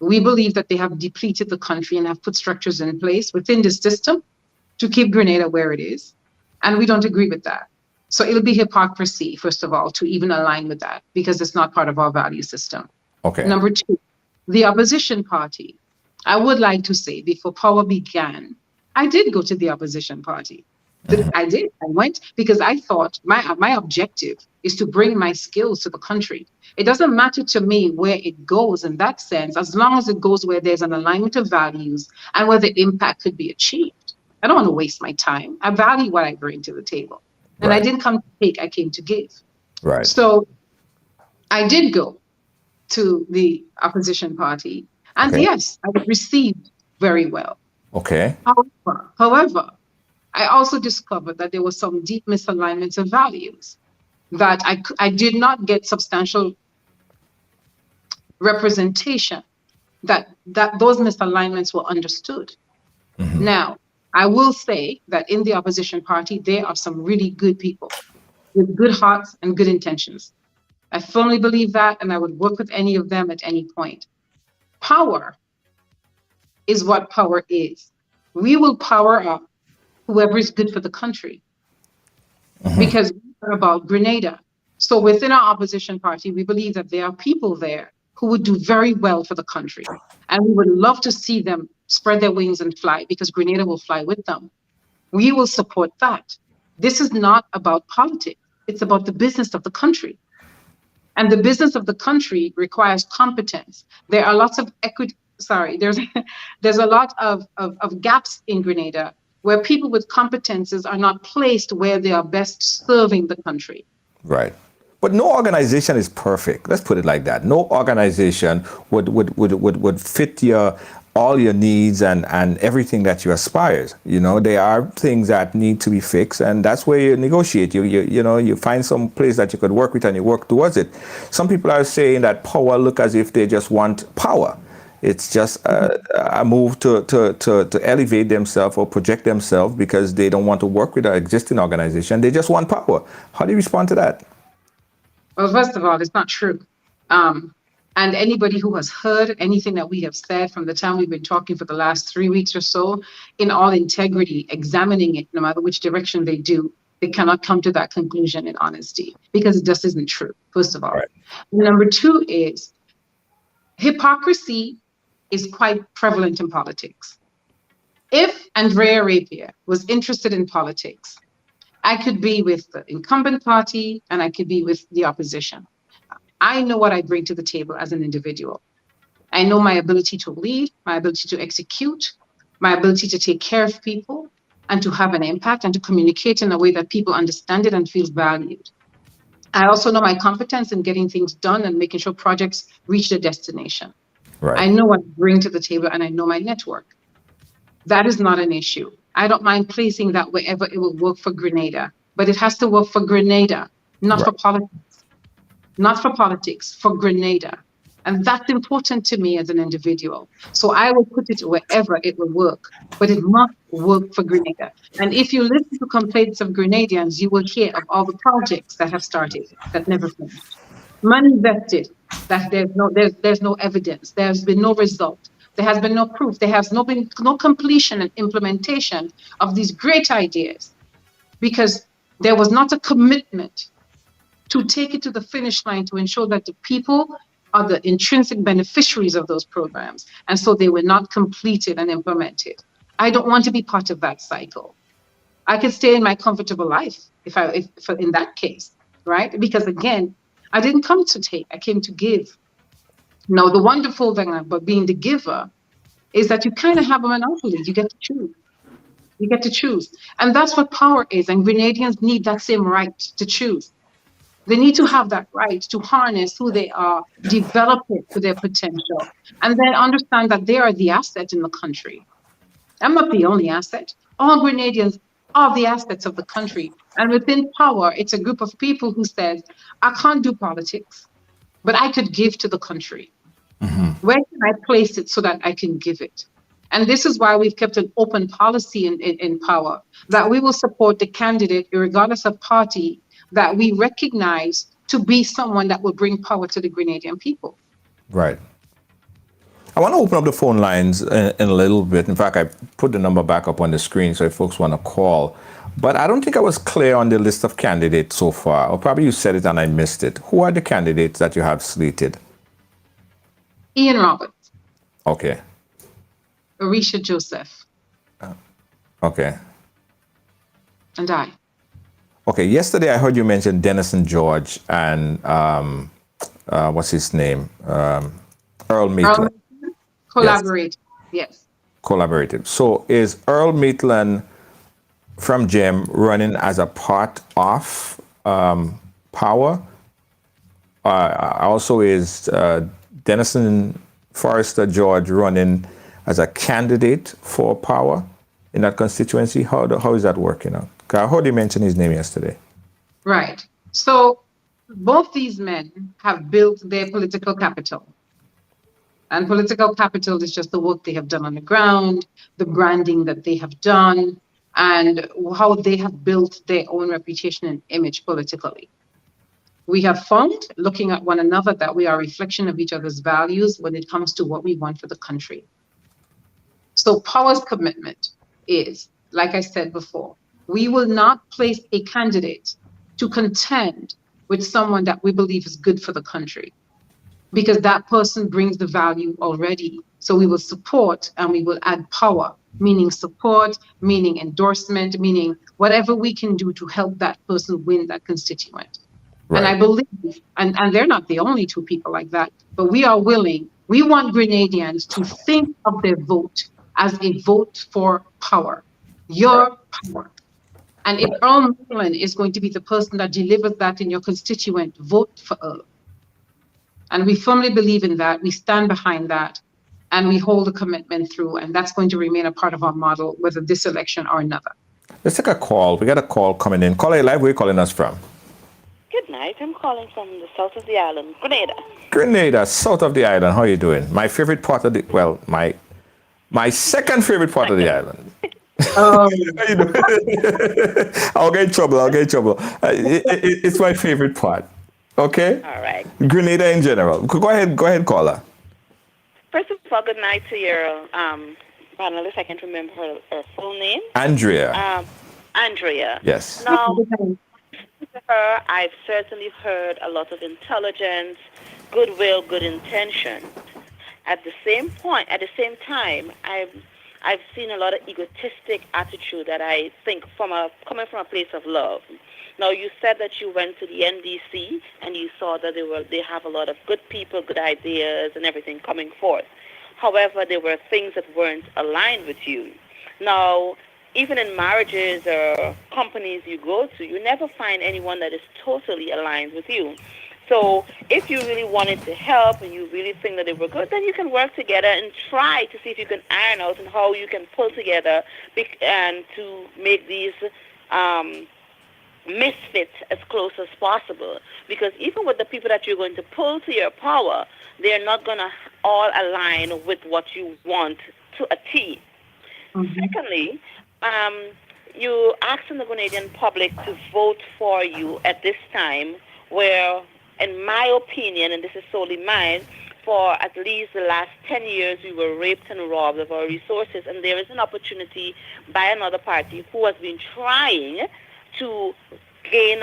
[SPEAKER 2] We believe that they have depleted the country and have put structures in place within the system to keep Grenada where it is. And we don't agree with that. So it'll be hypocrisy, first of all, to even align with that, because it's not part of our value system.
[SPEAKER 5] Okay.
[SPEAKER 2] Number two, the opposition party. I would like to say, before Power began, I did go to the opposition party. I did. I went because I thought my objective is to bring my skills to the country. It doesn't matter to me where it goes in that sense, as long as it goes where there's an alignment of values and where the impact could be achieved. I don't want to waste my time. I value what I bring to the table. And
[SPEAKER 5] Right.
[SPEAKER 2] I didn't come to take, I came to give.
[SPEAKER 5] Right.
[SPEAKER 2] So I did go to the opposition party. And
[SPEAKER 5] Okay.
[SPEAKER 2] yes, I was received very well.
[SPEAKER 5] Okay.
[SPEAKER 2] However, I also discovered that there was some deep misalignments of values, that I did not get substantial representation, that those misalignments were understood. Now, I will say that in the opposition party, there are some really good people with good hearts and good intentions. I firmly believe that, and I would work with any of them at any point. Power is what power is. We will power up whoever is good for the country, because we're about Grenada. So within our opposition party, we believe that there are people there who would do very well for the country. And we would love to see them spread their wings and fly, because Grenada will fly with them. We will support that. This is not about politics. It's about the business of the country. And the business of the country requires competence. There are lots of there's a lot of gaps in Grenada where people with competences are not placed where they are best serving the country.
[SPEAKER 5] Right. But no organization is perfect. Let's put it like that. No organization would fit all your needs and everything that you aspire. You know, there are things that need to be fixed, and that's where you negotiate. You find some place that you could work with and you work towards it. Some people are saying that Power look as if they just want power. It's just a move to elevate themselves or project themselves because they don't want to work with an existing organization. They just want power. How do you respond to that?
[SPEAKER 2] Well, first of all, it's not true. And anybody who has heard anything that we have said from the time we've been talking for the last 3 weeks or so, in all integrity, examining it, no matter which direction they do, they cannot come to that conclusion in honesty, because it just isn't true, first of all.
[SPEAKER 5] Right.
[SPEAKER 2] Number two is hypocrisy is quite prevalent in politics. If Andrea Rapier was interested in politics, I could be with the incumbent party and I could be with the opposition. I know what I bring to the table as an individual. I know my ability to lead, my ability to execute, my ability to take care of people and to have an impact and to communicate in a way that people understand it and feel valued. I also know my competence in getting things done and making sure projects reach their destination.
[SPEAKER 5] Right.
[SPEAKER 2] I know what I bring to the table and I know my network. That is not an issue. I don't mind placing that wherever it will work for Grenada, but it has to work for Grenada, not
[SPEAKER 5] Right.
[SPEAKER 2] for politics. Not for politics, for Grenada. And that's important to me as an individual. So I will put it wherever it will work, but it must work for Grenada. And if you listen to complaints of Grenadians, you will hear of all the projects that have started that never finished. Money invested, that there's no evidence, there's been no result, there has been no proof, there has been no completion and implementation of these great ideas, because there was not a commitment to take it to the finish line to ensure that the people are the intrinsic beneficiaries of those programs. And so they were not completed and implemented. I don't want to be part of that cycle. I can stay in my comfortable life if in that case, right? Because again, I didn't come to take, I came to give. Now, the wonderful thing about being the giver is that you kind of have a monopoly. You get to choose. You get to choose. And that's what power is. And Grenadians need that same right to choose. They need to have that right to harness who they are, develop it to their potential, and then understand that they are the asset in the country. I'm not the only asset. All Grenadians are the assets of the country. And within power, it's a group of people who says, I can't do politics, but I could give to the country. Where can I place it so that I can give it? And this is why we've kept an open policy in power, that we will support the candidate, regardless of party, that we recognize to be someone that will bring power to the Grenadian people.
[SPEAKER 5] Right. I want to open up the phone lines in a little bit. In fact, I put the number back up on the screen so if folks want to call. But I don't think I was clear on the list of candidates so far. Or probably you said it and I missed it. Who are the candidates that you have slated?
[SPEAKER 2] Ian Roberts,
[SPEAKER 5] Okay.
[SPEAKER 2] Arisha Joseph,
[SPEAKER 5] Okay.
[SPEAKER 2] and I.
[SPEAKER 5] Okay. Yesterday I heard you mention Denison George and what's his name? Earl Maitland.
[SPEAKER 2] Collaborate. Yes.
[SPEAKER 5] Collaborative. So is Earl Maitland from GEM running as a part of Power? Also is Denison Forrester George running as a candidate for Power in that constituency? How is that working out? 'Cause I heard you mention his name yesterday.
[SPEAKER 2] Right. So both these men have built their political capital. And political capital is just the work they have done on the ground, the branding that they have done, and how they have built their own reputation and image politically. We have found, looking at one another, that we are a reflection of each other's values when it comes to what we want for the country. So Power's commitment is, like I said before, we will not place a candidate to contend with someone that we believe is good for the country, because that person brings the value already. So we will support and we will add power, meaning support, meaning endorsement, meaning whatever we can do to help that person win that constituent.
[SPEAKER 5] Right.
[SPEAKER 2] And I believe, and they're not the only two people like that, but we are willing, we want Grenadians to think of their vote as a vote for power, your power. And if Earl Maitland is going to be the person that delivers that in your constituent, vote for Earl. And we firmly believe in that. We stand behind that. And we hold a commitment through. And that's going to remain a part of our model, whether this election or another.
[SPEAKER 5] Let's take a call. We got a call coming in. Caller live, where are you calling us from?
[SPEAKER 6] Good night. I'm calling from the south of the island, Grenada.
[SPEAKER 5] Grenada, south of the island. How are you doing? My favorite part of the, well, my second favorite part of the island. How you doing? I'll get in trouble. It's my favorite part. Okay?
[SPEAKER 6] All right.
[SPEAKER 5] Grenada in general. Go ahead, caller.
[SPEAKER 6] First of all, good night to your panelist. I can't remember her full name.
[SPEAKER 5] Andrea.
[SPEAKER 6] Andrea.
[SPEAKER 5] Yes.
[SPEAKER 6] Now, to her, I've certainly heard a lot of intelligence, goodwill, good intention. At the same time, I've seen a lot of egotistic attitude that I think coming from a place of love. Now, you said that you went to the NDC and you saw that they have a lot of good people, good ideas, and everything coming forth. However, there were things that weren't aligned with you. Now, even in marriages or companies you go to, you never find anyone that is totally aligned with you. So if you really wanted to help and you really think that they were good, then you can work together and try to see if you can iron out and how you can pull together and to make these misfits as close as possible. Because even with the people that you're going to pull to your power, they're not going to all align with what you want to achieve. Mm-hmm. Secondly, you asking the Grenadian public to vote for you at this time where, in my opinion, and this is solely mine, for at least the last 10 years we were raped and robbed of our resources, and there is an opportunity by another party who has been trying to gain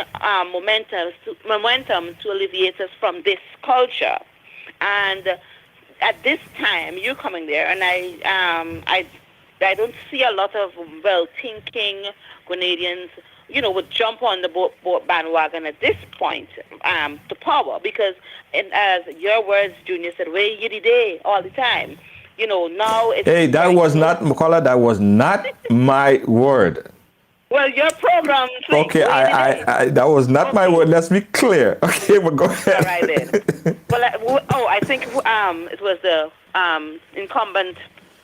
[SPEAKER 6] momentum to alleviate us from this culture. And at this time, you're coming there, and I don't see a lot of well-thinking Grenadians, would jump on the boat bandwagon at this point to power, because, as your words, Junior said, way yiddy day all the time. Now it's...
[SPEAKER 5] Hey, that was not, Makola, that was not my word.
[SPEAKER 6] Well, your program.
[SPEAKER 5] Okay, I that was not my word. Let's be clear. Okay, but go ahead.
[SPEAKER 6] All right then. Well, I think it was the incumbent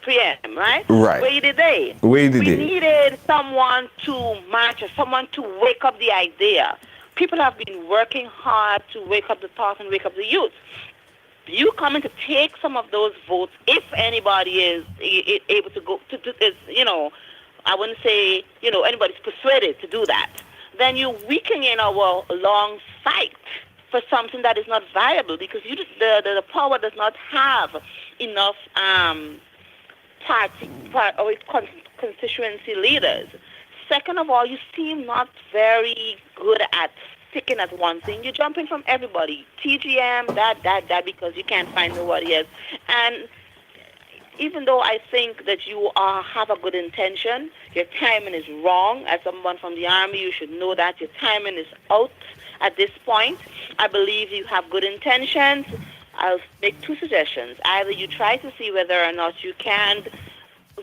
[SPEAKER 6] PM, right?
[SPEAKER 5] Right.
[SPEAKER 6] Where did they?
[SPEAKER 5] Where did
[SPEAKER 6] We
[SPEAKER 5] they?
[SPEAKER 6] needed someone to match us, someone to wake up the idea. People have been working hard to wake up the thought and wake up the youth. You coming to take some of those votes, if anybody is able to go to I wouldn't say anybody's persuaded to do that, then you weaken in our long fight for something that is not viable, because the power does not have enough constituency leaders. Second of all, you seem not very good at sticking at one thing. You're jumping from everybody. TGM, that, because you can't find nobody else. And even though I think that you have a good intention, your timing is wrong. As someone from the Army, you should know that your timing is out at this point. I believe you have good intentions. I'll make two suggestions. Either you try to see whether or not you can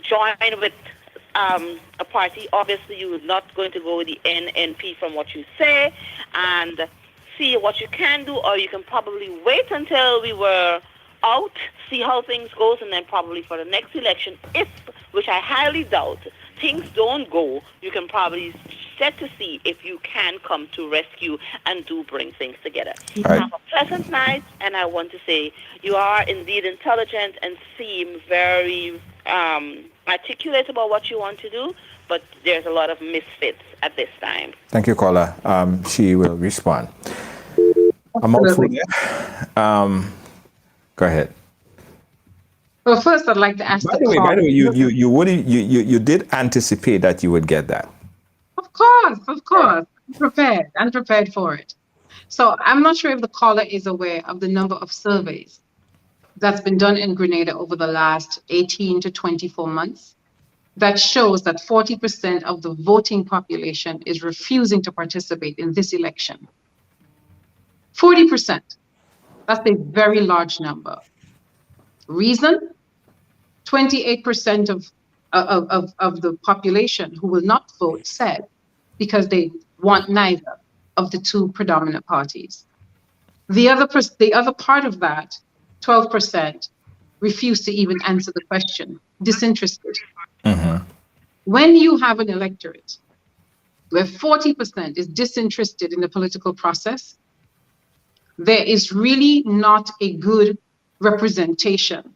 [SPEAKER 6] join with a party. Obviously, you're not going to go with the NNP from what you say, and see what you can do, or you can probably wait until we were out, see how things goes, and then probably for the next election, which I highly doubt, things don't go, you can probably set to see if you can come to rescue and do bring things together.
[SPEAKER 5] Right.
[SPEAKER 6] Have a pleasant night, and I want to say you are indeed intelligent and seem very articulate about what you want to do, but there's a lot of misfits at this time.
[SPEAKER 5] Thank you, caller. She will respond. I'm out for go ahead.
[SPEAKER 2] Well, first, I'd like to ask
[SPEAKER 5] By the way, you did anticipate that you would get that.
[SPEAKER 2] Of course. I'm prepared for it. So I'm not sure if the caller is aware of the number of surveys that's been done in Grenada over the last 18 to 24 months that shows that 40% of the voting population is refusing to participate in this election. 40%. That's a very large number. Reason? 28% of the population who will not vote said because they want neither of the two predominant parties. The other part of that, 12%, refused to even answer the question, disinterested.
[SPEAKER 5] Mm-hmm.
[SPEAKER 2] When you have an electorate where 40% is disinterested in the political process, there is really not a good representation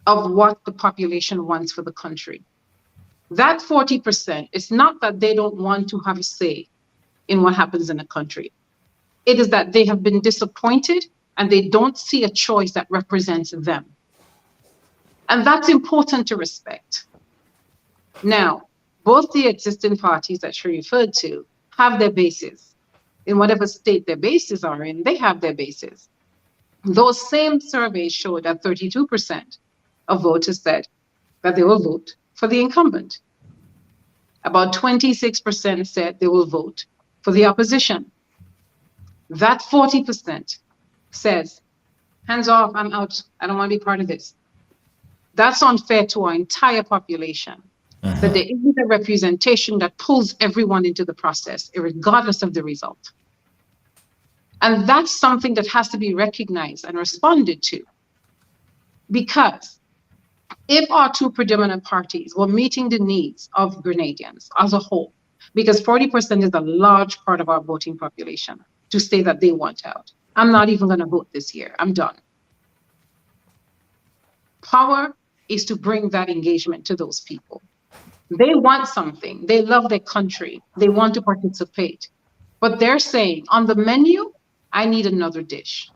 [SPEAKER 2] of what the population wants for the country. That 40%, it's not that they don't want to have a say in what happens in the country. It is that they have been disappointed and they don't see a choice that represents them. And that's important to respect. Now, both the existing parties that she referred to have their bases. In whatever state their bases are in, they have their bases. Those same surveys show that 32% of voters said that they will vote for the incumbent. About 26% said they will vote for the opposition. That 40% says, hands off, I'm out, I don't want to be part of this. That's unfair to our entire population.
[SPEAKER 5] Uh-huh.
[SPEAKER 2] That there isn't a representation that pulls everyone into the process, regardless of the result. And that's something that has to be recognized and responded to. Because if our two predominant parties were meeting the needs of Grenadians as a whole, because 40% is a large part of our voting population, to say that they want out. I'm not even going to vote this year. I'm done. Power is to bring that engagement to those people. They want something. They love their country. They want to participate. But they're saying, on the menu, I need another dish.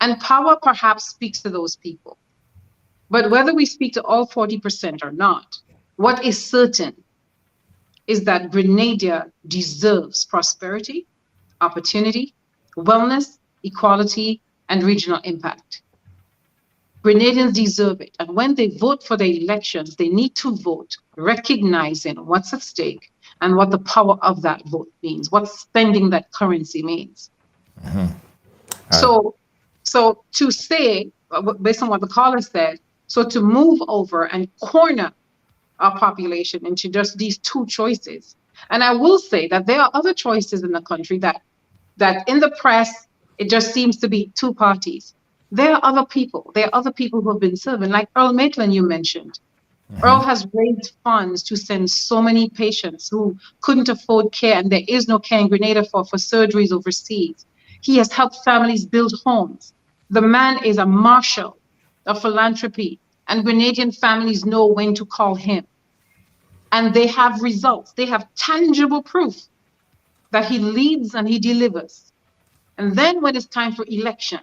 [SPEAKER 2] And power perhaps speaks to those people. But whether we speak to all 40% or not, what is certain is that Grenada deserves prosperity, opportunity, wellness, equality, and regional impact. Grenadians deserve it. And when they vote for the elections, they need to vote recognizing what's at stake and what the power of that vote means, what spending that currency means.
[SPEAKER 5] Mm-hmm.
[SPEAKER 2] So to say, based on what the caller said, so to move over and corner our population into just these two choices. And I will say that there are other choices in the country that in the press, it just seems to be two parties. There are other people. There are other people who have been serving, like Earl Maitland you mentioned. Earl has raised funds to send so many patients who couldn't afford care, and there is no care in Grenada for surgeries overseas. He has helped families build homes. The man is a marshal of philanthropy, and Grenadian families know when to call him. And they have results. They have tangible proof that he leads and he delivers. And then when it's time for election,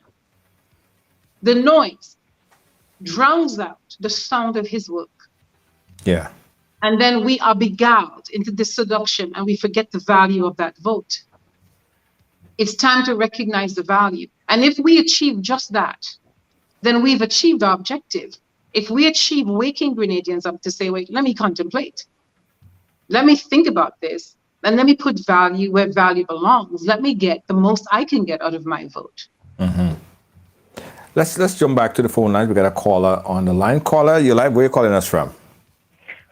[SPEAKER 2] the noise drowns out the sound of his work.
[SPEAKER 5] Yeah.
[SPEAKER 2] And then we are beguiled into this seduction and we forget the value of that vote. It's time to recognize the value. And if we achieve just that, then we've achieved our objective. If we achieve waking Grenadians up to say, wait, let me contemplate. Let me think about this. And let me put value where value belongs. Let me get the most I can get out of my vote.
[SPEAKER 5] Mm-hmm. Let's jump back to the phone line. We got a caller on the line. Caller, you're live. Where are you calling us from?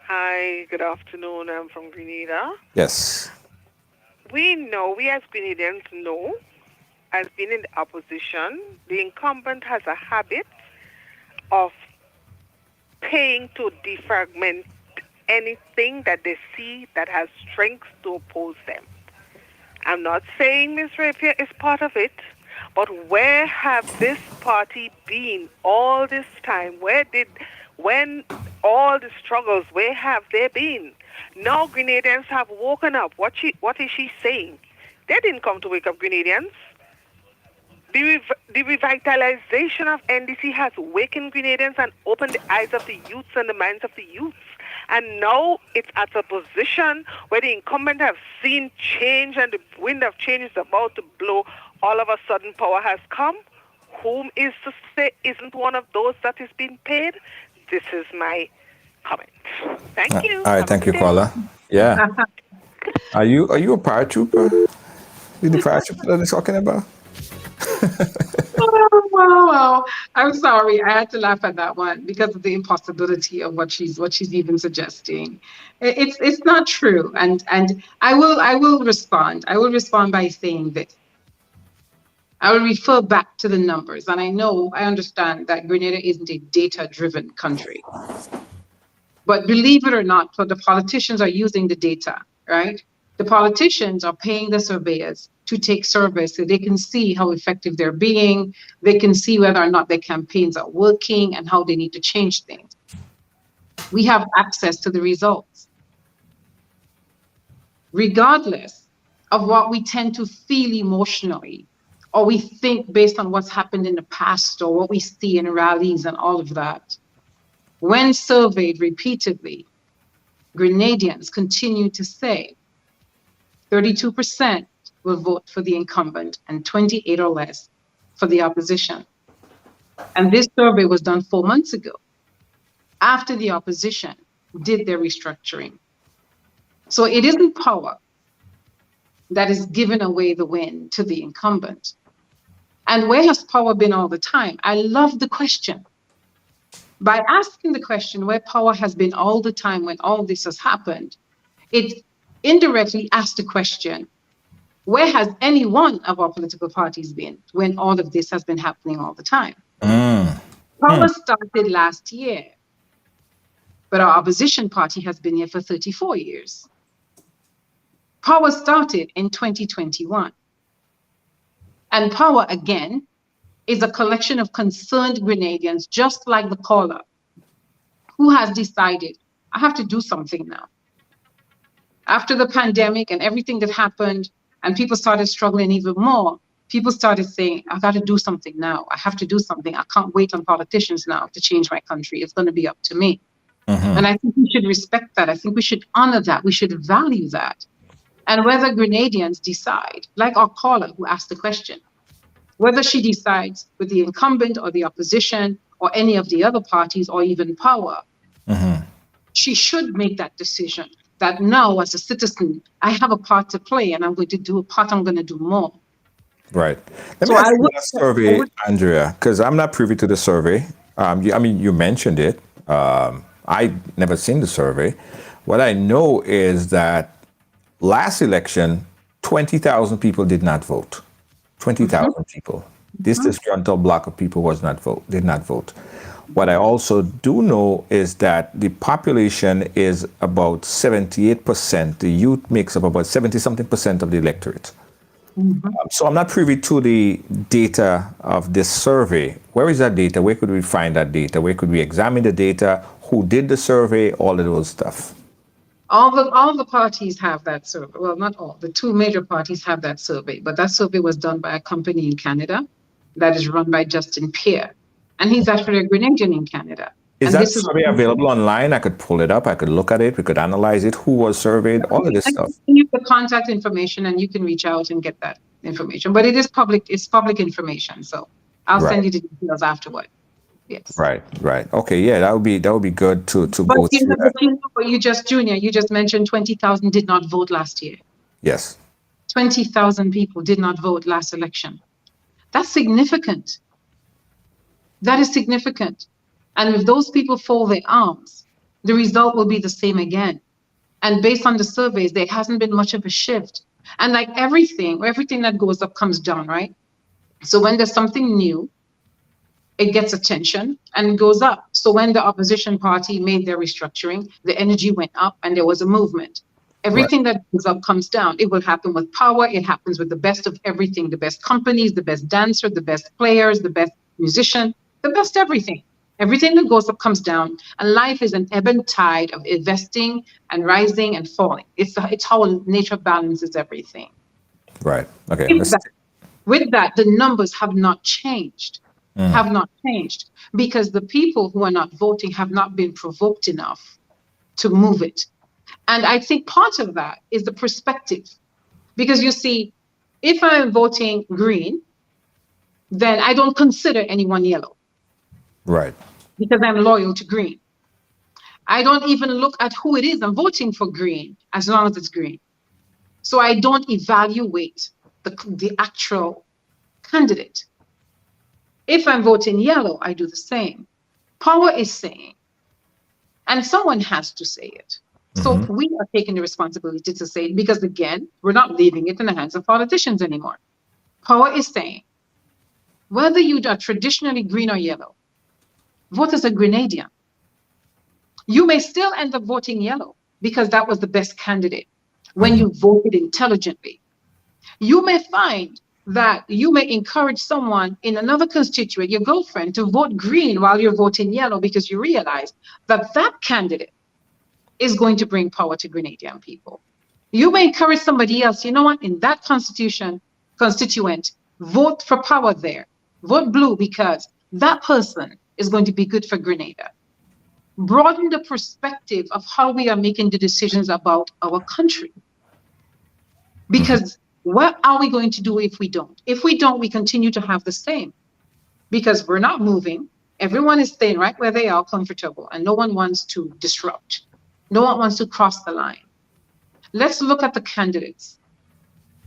[SPEAKER 7] Hi, good afternoon. I'm from Grenada.
[SPEAKER 5] Yes.
[SPEAKER 7] We as Grenadians know, as being in the opposition, the incumbent has a habit of paying to defragment anything that they see that has strength to oppose them. I'm not saying Ms. Rapier is part of it, but where have this party been all this time? When all the struggles, where have they been? Now Grenadians have woken up. What is she saying? They didn't come to wake up Grenadians. The revitalization of NDC has awakened Grenadians and opened the eyes of the youths and the minds of the youths. And now it's at a position where the incumbent have seen change and the wind of change is about to blow. All of a sudden power has come. Whom is to say isn't one of those that is being paid? This is my comment. Thank you.
[SPEAKER 5] All right, thank you, caller. Yeah. Are you a paratrooper? You the paratrooper that they're talking about?
[SPEAKER 2] Wow. I'm sorry. I had to laugh at that one because of the impossibility of what she's even suggesting. It's not true. And I will respond. I will respond by saying this. I will refer back to the numbers. And I understand that Grenada isn't a data-driven country. But believe it or not, so the politicians are using the data, right? The politicians are paying the surveyors to take surveys so they can see how effective they're being. They can see whether or not their campaigns are working and how they need to change things. We have access to the results. Regardless of what we tend to feel emotionally, or we think based on what's happened in the past or what we see in rallies and all of that, when surveyed repeatedly, Grenadians continue to say 32% will vote for the incumbent and 28 or less for the opposition. And this survey was done 4 months ago, after the opposition did their restructuring. So it isn't power that is giving away the win to the incumbent. And where has power been all the time? I love the question. By asking the question where power has been all the time when all this has happened, it indirectly asked the question, where has any one of our political parties been when all of this has been happening all the time? Power started last year, but our opposition party has been here for 34 years. Power started in 2021. And power, again, is a collection of concerned Grenadians, just like the caller, who has decided, I have to do something now. After the pandemic and everything that happened, and people started struggling even more, people started saying, I got to do something now. I have to do something. I can't wait on politicians now to change my country. It's going to be up to me. And I think we should respect that. I think we should honor that. We should value that. And whether Grenadians decide, like our caller who asked the question, whether she decides with the incumbent or the opposition or any of the other parties or even power, she should make that decision that now as a citizen, I have a part to play and I'm going to do a part, I'm going to do more.
[SPEAKER 5] Right. Let me ask you that survey, Andrea, because I'm not privy to the survey. You mentioned it. I never seen the survey. What I know is that last election, 20,000 people did not vote. 20,000 people. This disgruntled block of people did not vote. What I also do know is that the population is about 78%. The youth makes up about 70-something% of the electorate. So I'm not privy to the data of this survey. Where is that data? Where could we find that data? Where could we examine the data? Who did the survey? All of those stuff.
[SPEAKER 2] All the parties have that survey. Well, not all. The two major parties have that survey, but that survey was done by a company in Canada that is run by Justin Pierre, and he's actually a Grenadian in Canada.
[SPEAKER 5] Is that survey available online? I could pull it up. I could look at it. We could analyze it. Who was surveyed? All of this stuff.
[SPEAKER 2] I can give you the contact information, and you can reach out and get that information. But it is public. It's public information, so I'll send you the details afterward. Yes.
[SPEAKER 5] Right. Okay. Yeah, that would be good to go through that.
[SPEAKER 2] But you just mentioned 20,000 did not vote last year.
[SPEAKER 5] Yes.
[SPEAKER 2] 20,000 people did not vote last election. That's significant. That is significant. And if those people fold their arms, the result will be the same again. And based on the surveys, there hasn't been much of a shift. And like everything that goes up comes down, right? So when there's something new, it gets attention and goes up. So when the opposition party made their restructuring, the energy went up and there was a movement. Everything that goes up comes down. It will happen with power. It happens with the best of everything, the best companies, the best dancer, the best players, the best musician, the best everything. Everything that goes up comes down. And life is an ebb and tide of investing and rising and falling. It's how nature balances everything.
[SPEAKER 5] Right. Okay.
[SPEAKER 2] With that, the numbers have not changed. Have not changed because the people who are not voting have not been provoked enough to move it. And I think part of that is the perspective. Because you see, if I'm voting green, then I don't consider anyone yellow.
[SPEAKER 5] Right.
[SPEAKER 2] Because I'm loyal to green. I don't even look at who it is I'm voting for green, as long as it's green. So I don't evaluate the actual candidate. If I'm voting yellow, I do the same. Power is saying, and someone has to say it. So we are taking the responsibility to say it because, again, we're not leaving it in the hands of politicians anymore. Power is saying, whether you are traditionally green or yellow, vote as a Grenadian. You may still end up voting yellow because that was the best candidate when you voted intelligently. You may find that you may encourage someone in another constituent, your girlfriend, to vote green while you're voting yellow because you realize that that candidate is going to bring power to Grenadian people. You may encourage somebody else, you know what, in that constituent, vote for power there. Vote blue because that person is going to be good for Grenada. Broaden the perspective of how we are making the decisions about our country. Because what are we going to do if we don't? If we don't, we continue to have the same. Because we're not moving. Everyone is staying right where they are, comfortable, and no one wants to disrupt. No one wants to cross the line. Let's look at the candidates.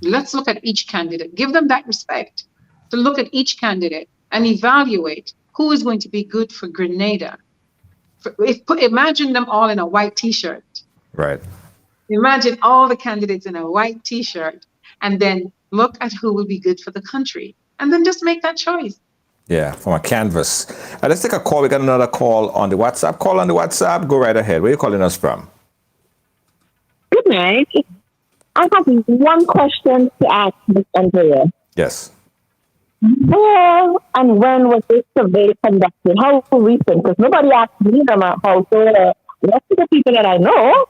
[SPEAKER 2] Let's look at each candidate. Give them that respect to look at each candidate and evaluate who is going to be good for Grenada. Imagine them all in a white T-shirt.
[SPEAKER 5] Right.
[SPEAKER 2] Imagine all the candidates in a white T-shirt, and then look at who will be good for the country, and then just make that choice.
[SPEAKER 5] Yeah, from a canvas. Let's take a call. We got another call on the WhatsApp. Call on the WhatsApp. Go right ahead. Where are you calling us from?
[SPEAKER 8] Good night. I have one question to ask Ms. Andrea.
[SPEAKER 5] Yes.
[SPEAKER 8] Where and when was this survey conducted? How recent? Because nobody asked me about how the rest of the people that I know.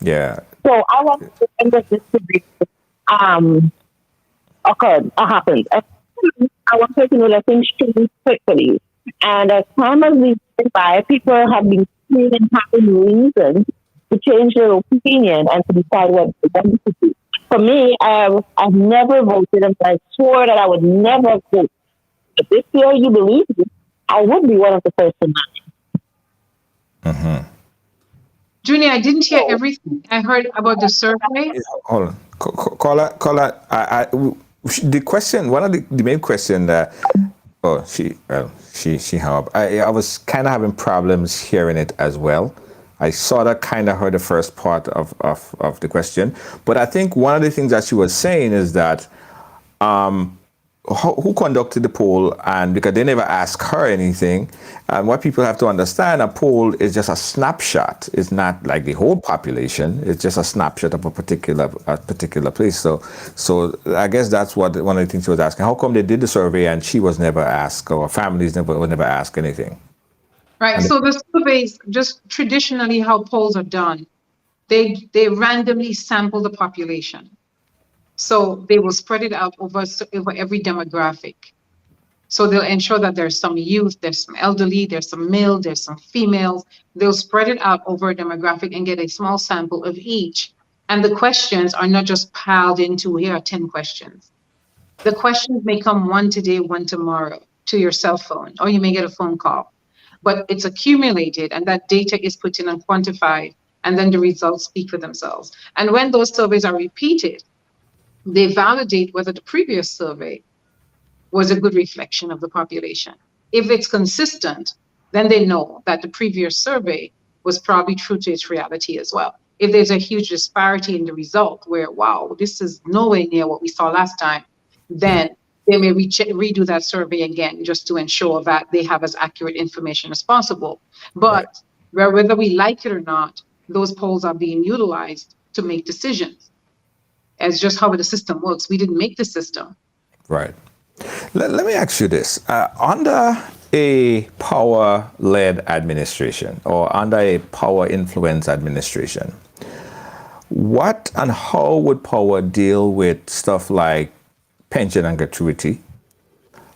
[SPEAKER 5] Yeah.
[SPEAKER 8] So I want to know when was this survey happened. I want to know that things change quickly. And as time has been by, people have been seeing and having reasons to change their opinion and to decide what they want to do. For me, I've never voted, and I swore that I would never vote. But this year, you believe me, I would be one of the first in line.
[SPEAKER 5] Mm-hmm.
[SPEAKER 2] Junior, I didn't hear everything. I heard about the survey.
[SPEAKER 5] Hold on. Caller, the question, one of the main question Oh, she hung up. I was kind of having problems hearing it as well. I sort of kind of heard the first part of the question, but I think one of the things that she was saying is that who conducted the poll, and because they never asked her anything, and what people have to understand, a poll is just a snapshot. It's not like the whole population. It's just a snapshot of a particular place. So I guess that's what one of the things she was asking. How come they did the survey and she was never asked, or families were never asked anything?
[SPEAKER 2] Right. So the surveys, just traditionally how polls are done, they randomly sample the population. So they will spread it out over every demographic. So they'll ensure that there's some youth, there's some elderly, there's some male, there's some females. They'll spread it out over a demographic and get a small sample of each. And the questions are not just piled into, here are 10 questions. The questions may come one today, one tomorrow to your cell phone, or you may get a phone call. But it's accumulated and that data is put in and quantified, and then the results speak for themselves. And when those surveys are repeated, they validate whether the previous survey was a good reflection of the population. If it's consistent, then they know that the previous survey was probably true to its reality as well. If there's a huge disparity in the result where, wow, this is nowhere near what we saw last time, then they may redo that survey again just to ensure that they have as accurate information as possible. But whether we like it or not, those polls are being utilized to make decisions. As just how the system works. We didn't make the system.
[SPEAKER 5] Right. Let me ask you this. Under a power-led administration or under a power-influence administration, what and how would power deal with stuff like pension and gratuity?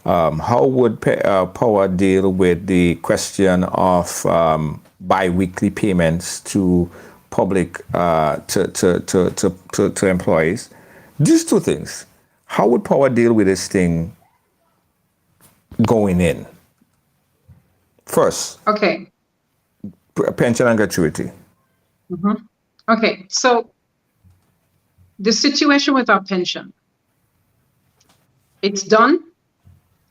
[SPEAKER 5] How would power deal with the question of bi-weekly payments to public to employees? These two things. How would power deal with this thing going in? First,
[SPEAKER 2] okay,
[SPEAKER 5] pension and gratuity.
[SPEAKER 2] Mm-hmm. Okay, so the situation with our pension, it's done.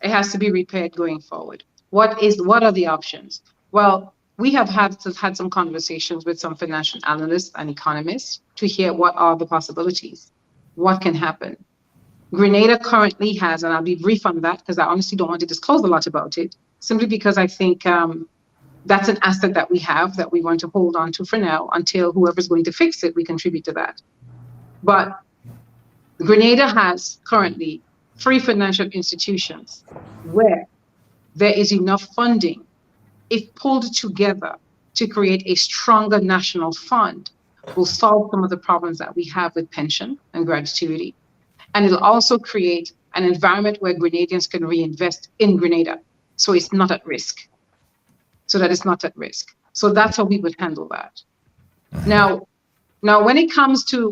[SPEAKER 2] It has to be repaired going forward. What are the options? Well, we have had some conversations with some financial analysts and economists to hear what are the possibilities, what can happen. Grenada currently has, and I'll be brief on that because I honestly don't want to disclose a lot about it, simply because I think that's an asset that we have that we want to hold on to for now until whoever's going to fix it, we contribute to that. But Grenada has currently 3 financial institutions where there is enough funding, if pulled together to create a stronger national fund, will solve some of the problems that we have with pension and gratuity. And it'll also create an environment where Grenadians can reinvest in Grenada. So it's not at risk. So that it's not at risk. So that's how we would handle that. Now when it comes to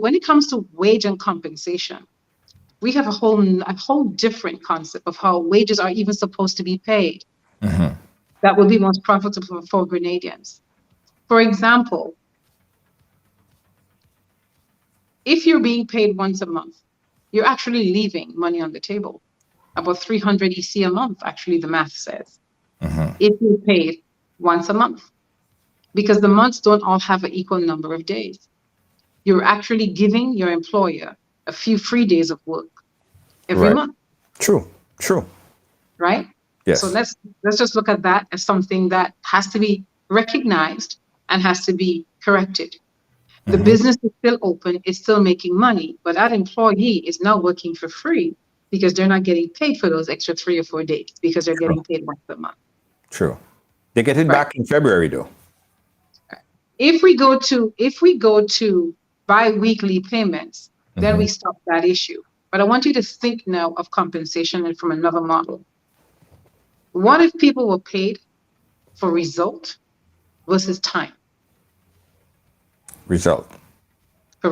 [SPEAKER 2] wage and compensation, we have a whole different concept of how wages are even supposed to be paid. Mm-hmm. That will be most profitable for Grenadians. For example, if you're being paid once a month, you're actually leaving money on the table. About 300 EC a month, actually, the math says. Mm-hmm. If you're paid once a month, because the months don't all have an equal number of days. You're actually giving your employer a few free days of work every month. True. Right?
[SPEAKER 5] Yes.
[SPEAKER 2] So let's just look at that as something that has to be recognized and has to be corrected. The business is still open, it's still making money, but that employee is now working for free because they're not getting paid for those extra 3 or 4 days because they're getting paid once a month.
[SPEAKER 5] True. They get it back in February though.
[SPEAKER 2] If we go to bi-weekly payments, then we stop that issue. But I want you to think now of compensation and from another model. What if people were paid for result versus time?
[SPEAKER 5] Result.
[SPEAKER 2] For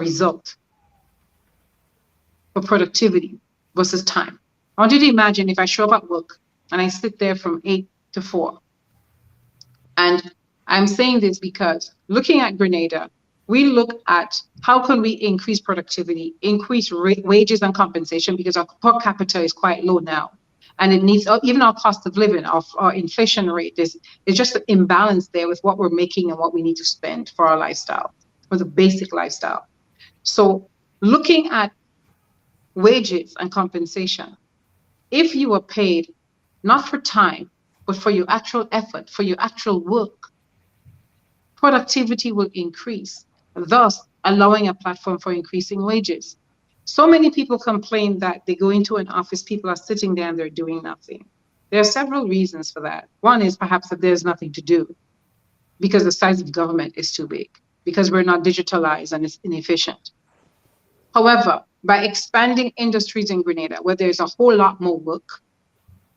[SPEAKER 2] productivity versus time. I want you to imagine if I show up at work and I sit there from 8 to 4. And I'm saying this because looking at Grenada, we look at how can we increase productivity, increase wages and compensation because our per capita is quite low now. And it needs, even our cost of living, our inflation rate, is just an imbalance there with what we're making and what we need to spend for our lifestyle, for the basic lifestyle. So looking at wages and compensation, if you are paid not for time, but for your actual effort, for your actual work, productivity will increase, thus allowing a platform for increasing wages. So many people complain that they go into an office, people are sitting there and they're doing nothing. There are several reasons for that. One is perhaps that there's nothing to do because the size of government is too big, because we're not digitalized and it's inefficient. However, by expanding industries in Grenada, where there's a whole lot more work,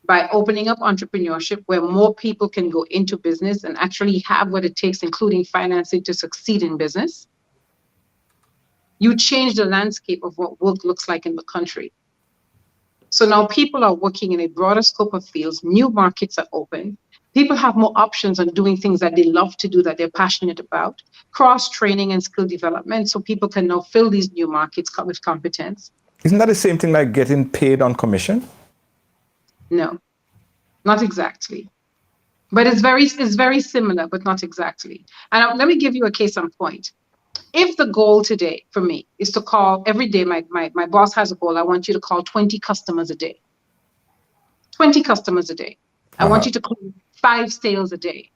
[SPEAKER 2] by opening up entrepreneurship where more people can go into business and actually have what it takes, including financing, to succeed in business, you change the landscape of what work looks like in the country. So now people are working in a broader scope of fields, new markets are open, people have more options on doing things that they love to do, that they're passionate about, cross-training and skill development, so people can now fill these new markets with competence.
[SPEAKER 5] Isn't that the same thing like getting paid on commission?
[SPEAKER 2] No, not exactly. But it's very similar, but not exactly. And let me give you a case in point. If the goal today for me is to call every day, my boss has a goal, I want you to call 20 customers a day. 20 customers a day. I want you to close 5 sales a day.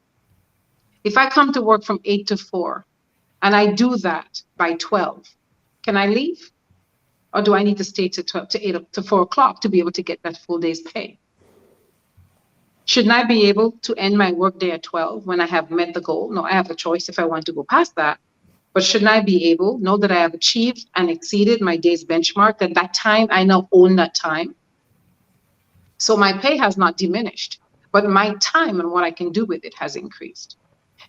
[SPEAKER 2] If I come to work from 8 to 4 and I do that by 12, can I leave? Or do I need to stay to 4 o'clock to be able to get that full day's pay? Shouldn't I be able to end my workday at 12 when I have met the goal? No, I have a choice if I want to go past that. But shouldn't I be able, know that I have achieved and exceeded my day's benchmark, that time, I now own that time? So my pay has not diminished, but my time and what I can do with it has increased.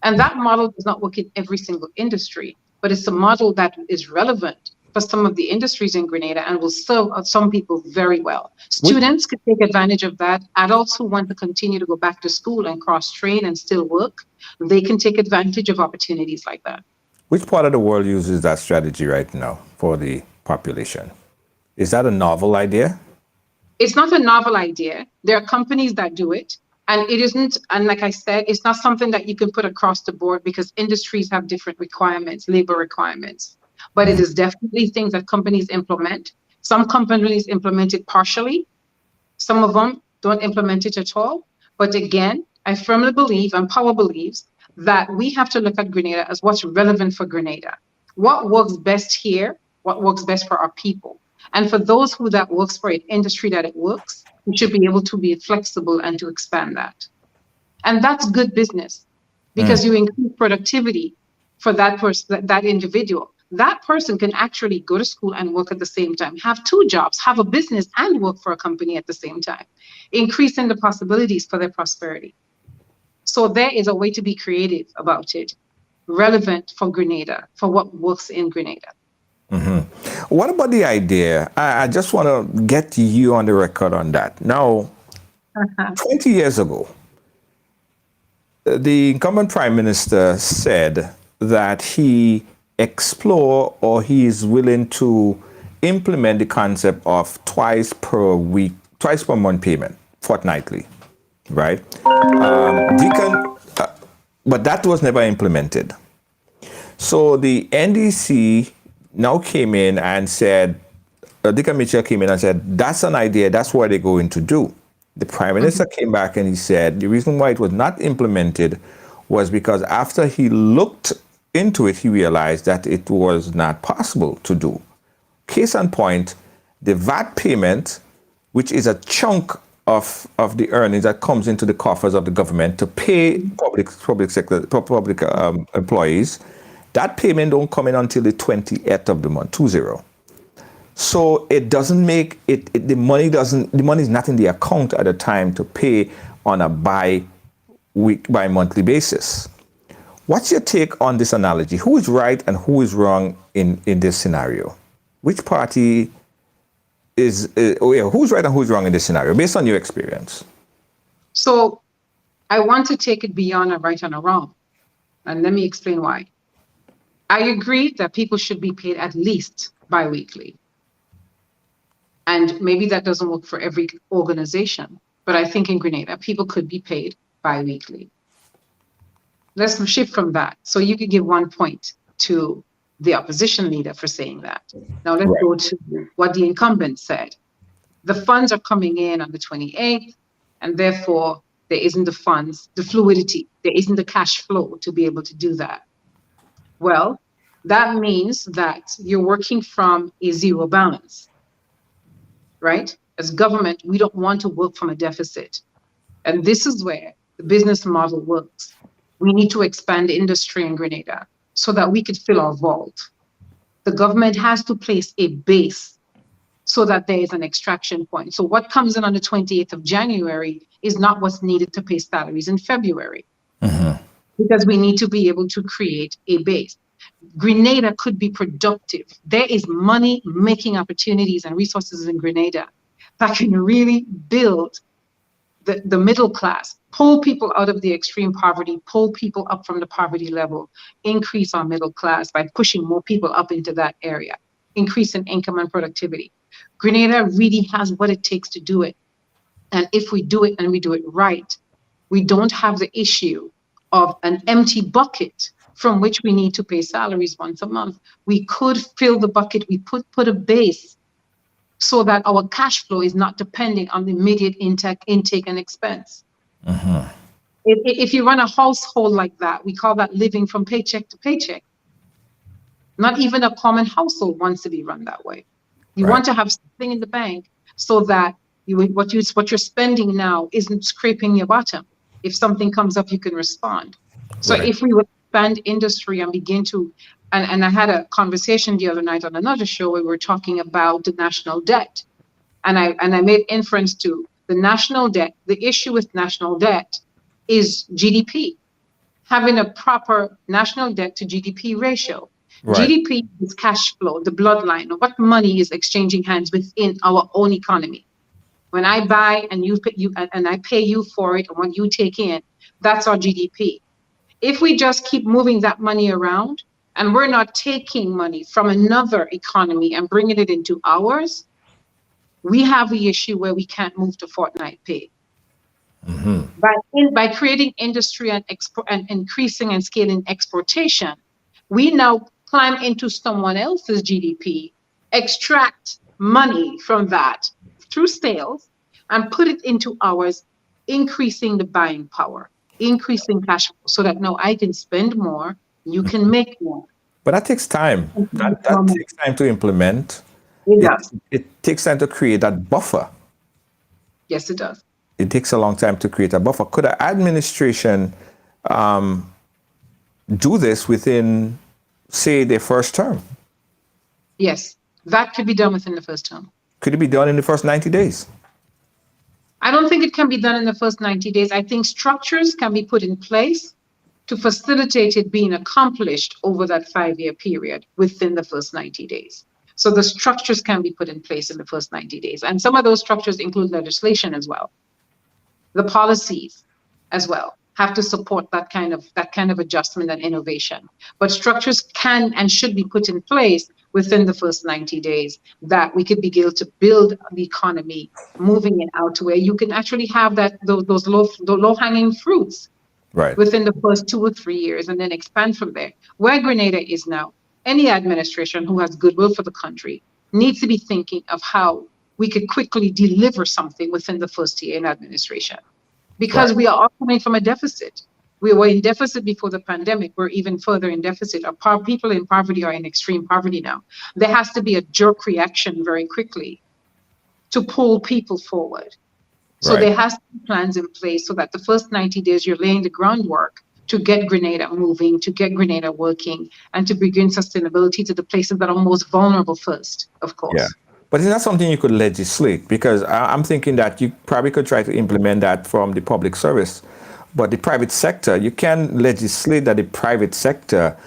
[SPEAKER 2] And that model does not work in every single industry, but it's a model that is relevant for some of the industries in Grenada and will serve some people very well. Students could take advantage of that. Adults who want to continue to go back to school and cross-train and still work, they can take advantage of opportunities like that.
[SPEAKER 5] Which part of the world uses that strategy right now for the population? Is that a novel idea?
[SPEAKER 2] It's not a novel idea. There are companies that do it. And it isn't, and like I said, it's not something that you can put across the board because industries have different requirements, labor requirements. But it is definitely things that companies implement. Some companies implement it partially. Some of them don't implement it at all. But again, I firmly believe, and Power believes, that we have to look at Grenada as what's relevant for Grenada. What works best here, what works best for our people. And for those who that works for an industry that it works, we should be able to be flexible and to expand that. And that's good business because you increase productivity for that person, that individual. That person can actually go to school and work at the same time, have 2 jobs, have a business and work for a company at the same time, increasing the possibilities for their prosperity. So there is a way to be creative about it, relevant for Grenada, for what works in Grenada.
[SPEAKER 5] What about the idea? I just want to get you on the record on that. Now, 20 years ago, the incumbent prime minister said that he explore or he is willing to implement the concept of twice per month payment, fortnightly, right? But that was never implemented. So the NDC now came in and said, Deacon Mitchell came in and said, that's an idea, that's what they're going to do. The Prime Minister came back and he said the reason why it was not implemented was because after he looked into it, he realized that it was not possible to do. Case in point, the VAT payment, which is a chunk of the earnings that comes into the coffers of the government to pay public employees, that payment don't come in until the 20th of the month, 20. So it doesn't make it, the money is not in the account at the time to pay on a bi-monthly basis. What's your take on this analogy? Who is right and who is wrong in this scenario? Which party who's right and who's wrong in this scenario, based on your experience?
[SPEAKER 2] So I want to take it beyond a right and a wrong. And let me explain why. I agree that people should be paid at least bi-weekly. And maybe that doesn't work for every organization, but I think in Grenada, people could be paid bi-weekly. Let's shift from that. So you could give 1 point to the opposition leader for saying that. Now let's
[SPEAKER 5] Right.
[SPEAKER 2] go to what the incumbent said. The funds are coming in on the 28th, and therefore there isn't the funds, the fluidity, there isn't the cash flow to be able to do that. Well, that means that you're working from a zero balance, right? As government, we don't want to work from a deficit. And this is where the business model works. We need to expand industry in Grenada so that we could fill our vault. The government has to place a base so that there is an extraction point. So what comes in on the 28th of January is not what's needed to pay salaries in February, because we need to be able to create a base. Grenada could be productive. There is money making opportunities and resources in Grenada that can really build the middle class, pull people out of the extreme poverty, pull people up from the poverty level, increase our middle class by pushing more people up into that area, increase in income and productivity. Grenada really has what it takes to do it. And if we do it and we do it right, we don't have the issue of an empty bucket from which we need to pay salaries once a month. We could fill the bucket, we put a base so that our cash flow is not depending on the immediate intake and expense. If you run a household like that, we call that living from paycheck to paycheck. Not even a common household wants to be run that way. You want to have something in the bank so that what you're spending now isn't scraping your bottom. If something comes up, you can respond. So if we would expand industry and begin to, and I had a conversation the other night on another show where we were talking about the national debt, and I made inference to the national debt. The issue with national debt is GDP, having a proper national debt to GDP ratio. GDP is cash flow, the bloodline of what money is exchanging hands within our own economy. When I buy and and I pay you for it, and what you take in, that's our GDP. If we just keep moving that money around and we're not taking money from another economy and bringing it into ours, we have the issue where we can't move to fortnight pay. By creating industry and increasing and scaling exportation, we now climb into someone else's GDP, extract money from that through sales, and put it into ours, increasing the buying power, increasing cash flow, so that now I can spend more, you can make more.
[SPEAKER 5] But that takes time. That takes time to implement. It takes time to create that buffer.
[SPEAKER 2] Yes, it does.
[SPEAKER 5] It takes a long time to create a buffer. Could an administration do this within, say, their first term?
[SPEAKER 2] Yes, that could be done within the first term.
[SPEAKER 5] Could it be done in the first 90 days?
[SPEAKER 2] I don't think it can be done in the first 90 days. I think structures can be put in place to facilitate it being accomplished over that 5-year period within the first 90 days. So the structures can be put in place in the first 90 days. And some of those structures include legislation as well. The policies as well have to support that kind of adjustment and innovation. But structures can and should be put in place within the first 90 days that we could begin to build the economy, moving it out to where you can actually have those low-hanging fruits within the first 2 or 3 years, and then expand from there. Where Grenada is now, any administration who has goodwill for the country needs to be thinking of how we could quickly deliver something within the first year in administration, because we are all coming from a deficit. We were in deficit before the pandemic. We're even further in deficit. Our people in poverty are in extreme poverty now. There has to be a jerk reaction very quickly to pull people forward. So there has to be plans in place so that the first 90 days you're laying the groundwork to get Grenada moving, to get Grenada working, and to bring sustainability to the places that are most vulnerable first, of course.
[SPEAKER 5] Yeah. But is that something you could legislate? Because I'm thinking that you probably could try to implement that from the public service. But the private sector, you can legislate that the private sector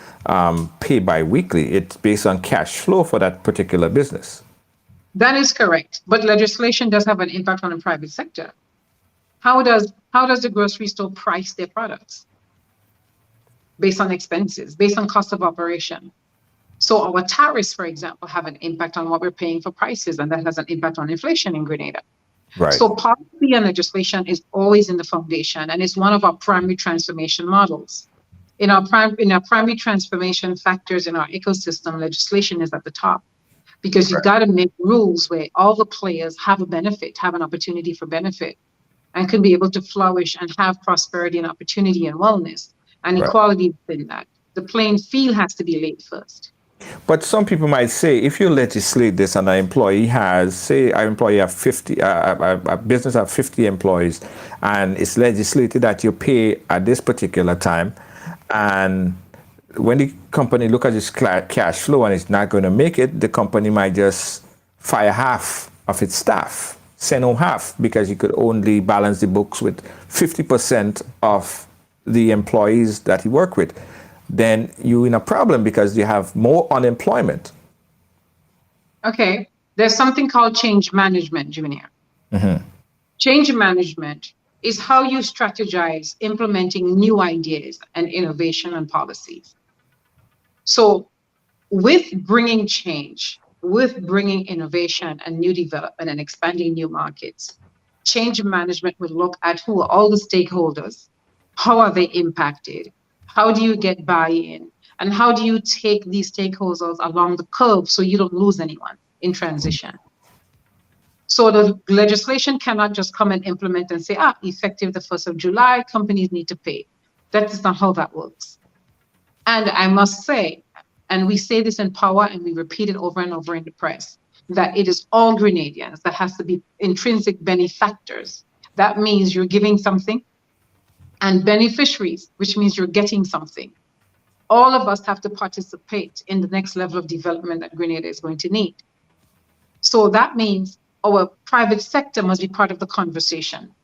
[SPEAKER 5] pay bi-weekly. It's based on cash flow for that particular business.
[SPEAKER 2] That is correct. But legislation does have an impact on the private sector. How does the grocery store price their products? Based on expenses, based on cost of operation. So our tariffs, for example, have an impact on what we're paying for prices, and that has an impact on inflation in Grenada.
[SPEAKER 5] Right.
[SPEAKER 2] So policy and legislation is always in the foundation, and it's one of our primary transformation models. In our primary transformation factors in our ecosystem, legislation is at the top, because you've got to make rules where all the players have a benefit, have an opportunity for benefit, and can be able to flourish and have prosperity and opportunity and wellness and
[SPEAKER 5] Right.
[SPEAKER 2] equality within that. The playing field has to be laid first.
[SPEAKER 5] But some people might say, if you legislate this and an employee has, say, an employee have 50, a business have 50 employees, and it's legislated that you pay at this particular time, and when the company look at its cash flow and it's not going to make it, the company might just fire half of its staff, send home half, because you could only balance the books with 50% of the employees that he work with. Then you're in a problem because you have more unemployment.
[SPEAKER 2] Okay, there's something called change management, Junior. Change management is how you strategize implementing new ideas and innovation and policies. So with bringing change, with bringing innovation and new development and expanding new markets, change management will look at who are all the stakeholders, how are they impacted, how do you get buy-in, and how do you take these stakeholders along the curve so you don't lose anyone in transition. So the legislation cannot just come and implement and say, effective the 1st of July, companies need to pay. That is not how that works. And I must say, and we say this in Power and we repeat it over and over in the press, that it is all Grenadians that has to be intrinsic benefactors. That means you're giving something, and beneficiaries, which means you're getting something. All of us have to participate in the next level of development that Grenada is going to need. So that means our private sector must be part of the conversation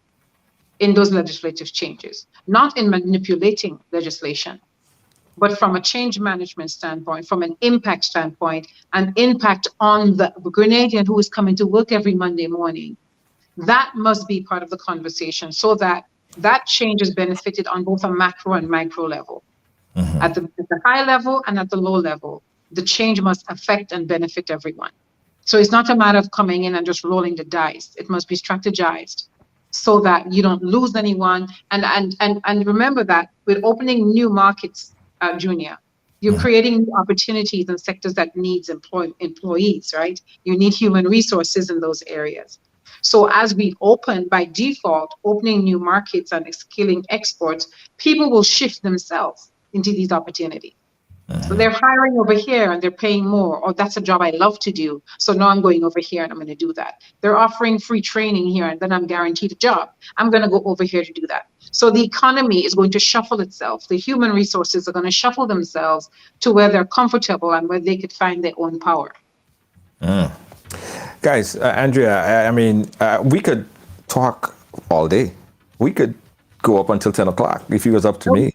[SPEAKER 2] in those legislative changes, not in manipulating legislation, but from a change management standpoint, from an impact standpoint, an impact on the Grenadian who is coming to work every Monday morning. That must be part of the conversation so that that change is benefited on both a macro and micro level. At the high level and at the low level, the change must affect and benefit everyone. So it's not a matter of coming in and just rolling the dice. It must be strategized so that you don't lose anyone. And remember that with opening new markets, Junior, you're creating new opportunities in sectors that needs employees, right? You need human resources in those areas. So as we open, by default, opening new markets and scaling exports, people will shift themselves into these opportunities. So they're hiring over here and they're paying more, or that's a job I love to do. So now I'm going over here and I'm going to do that. They're offering free training here and then I'm guaranteed a job. I'm going to go over here to do that. So the economy is going to shuffle itself. The human resources are going to shuffle themselves to where they're comfortable and where they could find their own power.
[SPEAKER 5] Guys, Andrea, I mean, we could talk all day. We could go up until 10 o'clock if it was up to me.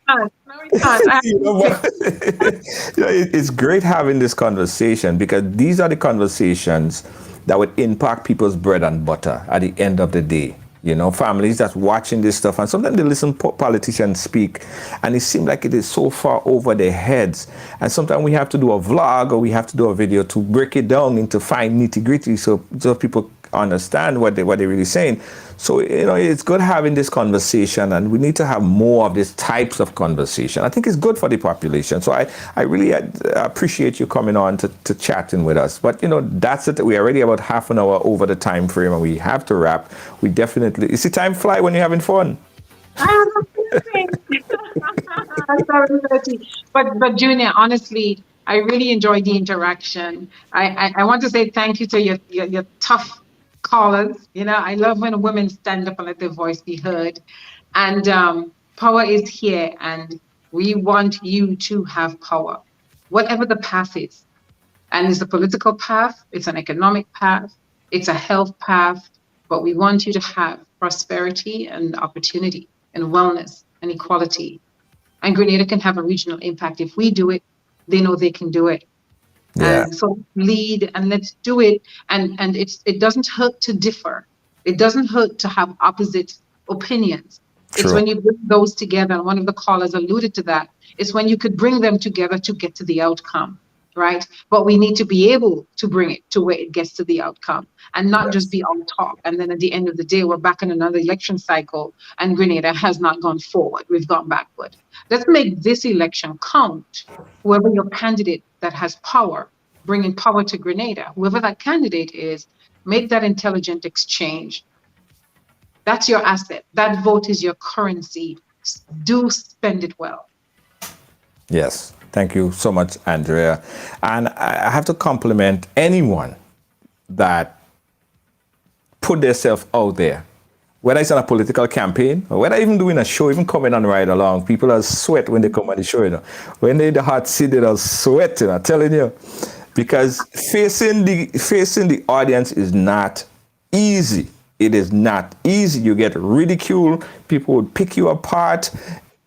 [SPEAKER 5] It's great having this conversation because these are the conversations that would impact people's bread and butter at the end of the day. You know, families that's watching this stuff, and sometimes they listen to politicians speak, and it seems like it is so far over their heads. And sometimes we have to do a vlog or we have to do a video to break it down into fine nitty-gritty so people understand what they're really saying. So, you know, it's good having this conversation, and we need to have more of these types of conversation. I think it's good for the population. So I really appreciate you coming on to chatting with us. But, you know, that's it. We're already about half an hour over the time frame, and we have to wrap. We definitely, you see time fly when you're having fun.
[SPEAKER 2] But Junior, honestly, I really enjoyed the interaction. I want to say thank you to your tough callers. You know, I love when women stand up and let their voice be heard. And power is here, and we want you to have power, whatever the path is. And it's a political path, it's an economic path, it's a health path, but we want you to have prosperity and opportunity and wellness and equality. And Grenada can have a regional impact. If we do it, they know they can do it.
[SPEAKER 5] Yeah.
[SPEAKER 2] And so lead and let's do it. And it doesn't hurt to differ. It doesn't hurt to have opposite opinions. True. It's when you bring those together, and one of the callers alluded to that, it's when you could bring them together to get to the outcome. right? But we need to be able to bring it to where it gets to the outcome and not just be all talk. And then at the end of the day, we're back in another election cycle and Grenada has not gone forward. We've gone backward. Let's make this election count. Whoever your candidate that has power, bringing power to Grenada, whoever that candidate is, make that intelligent exchange. That's your asset. That vote is your currency. Do spend it well.
[SPEAKER 5] Yes. Thank you so much, Andrea. And I have to compliment anyone that put themselves out there, whether it's on a political campaign or whether even doing a show, even coming on Ride Along. People are sweat when they come on the show, you know. When they're in the hot seat, they're sweating, I'm telling you. Because facing the audience is not easy. It is not easy. You get ridiculed. People would pick you apart.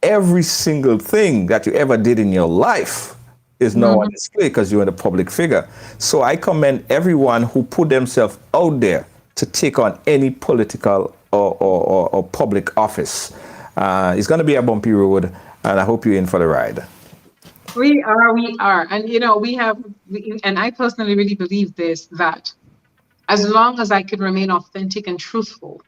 [SPEAKER 5] Every single thing that you ever did in your life is now on display because you're a public figure. So I commend everyone who put themselves out there to take on any political or public office. It's going to be a bumpy road, and I hope you're in for the ride.
[SPEAKER 2] We are. And, you know, and I personally really believe this, that as long as I can remain authentic and truthful,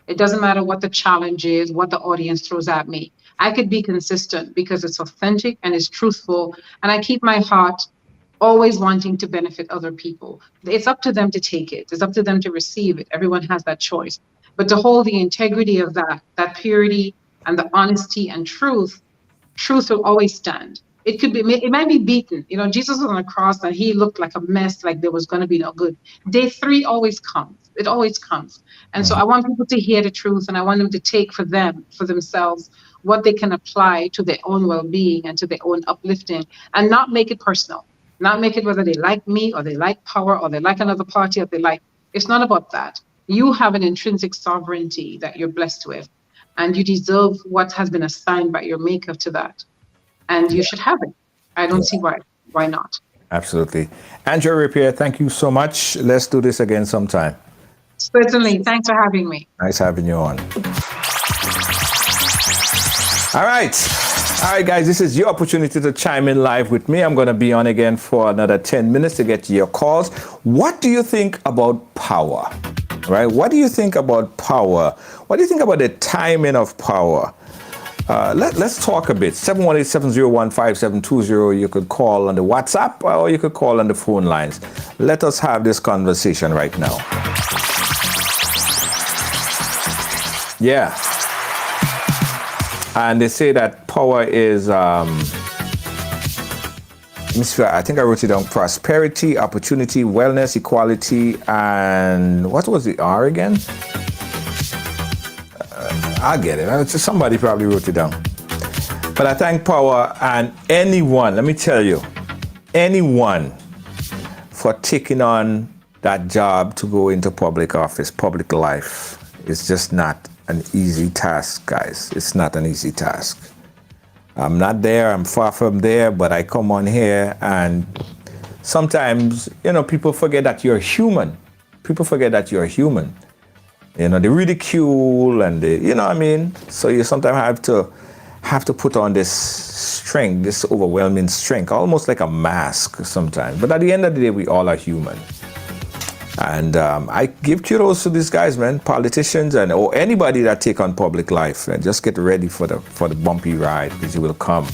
[SPEAKER 2] it doesn't matter what the challenge is, what the audience throws at me. I could be consistent because it's authentic and it's truthful. And I keep my heart always wanting to benefit other people. It's up to them to take it. It's up to them to receive it. Everyone has that choice. But to hold the integrity of that purity and the honesty and truth will always stand. It might be beaten. You know, Jesus was on the cross and he looked like a mess, like there was going to be no good. Day 3 always comes. It always comes. And so I want people to hear the truth, and I want them to take for themselves, what they can apply to their own well-being and to their own uplifting, and not make it personal. Not make it whether they like me or they like power or they like another party or they like. It's not about that. You have an intrinsic sovereignty that you're blessed with, and you deserve what has been assigned by your maker to that. And you should have it. I don't see why not.
[SPEAKER 5] Absolutely. Andrea Rapier, thank you so much. Let's do this again sometime.
[SPEAKER 2] Certainly. Thanks for having me.
[SPEAKER 5] Nice having you on. All right, guys, this is your opportunity to chime in live with me. I'm going to be on again for another 10 minutes to get to your calls. What do you think about power? Right? What do you think about power? What do you think about the timing of power? Let's talk a bit. 718-701-5720. You could call on the WhatsApp or you could call on the phone lines. Let us have this conversation right now. Yeah. And they say that power is, I think I wrote it down, prosperity, opportunity, wellness, equality, and what was the R again? I'll get it. Somebody probably wrote it down. But I thank power and anyone, let me tell you, anyone for taking on that job to go into public office, public life. It's just not an easy task, guys. It's not an easy task. I'm not there, I'm far from there, but I come on here and sometimes, you know, people forget that you're human. People forget that you're human. You know, the ridicule and the, you know what I mean? So you sometimes have to put on this strength, this overwhelming strength, almost like a mask sometimes. But at the end of the day, we all are human. And I give kudos to these guys, man, politicians or anybody that take on public life. And just get ready for the bumpy ride, because it will come.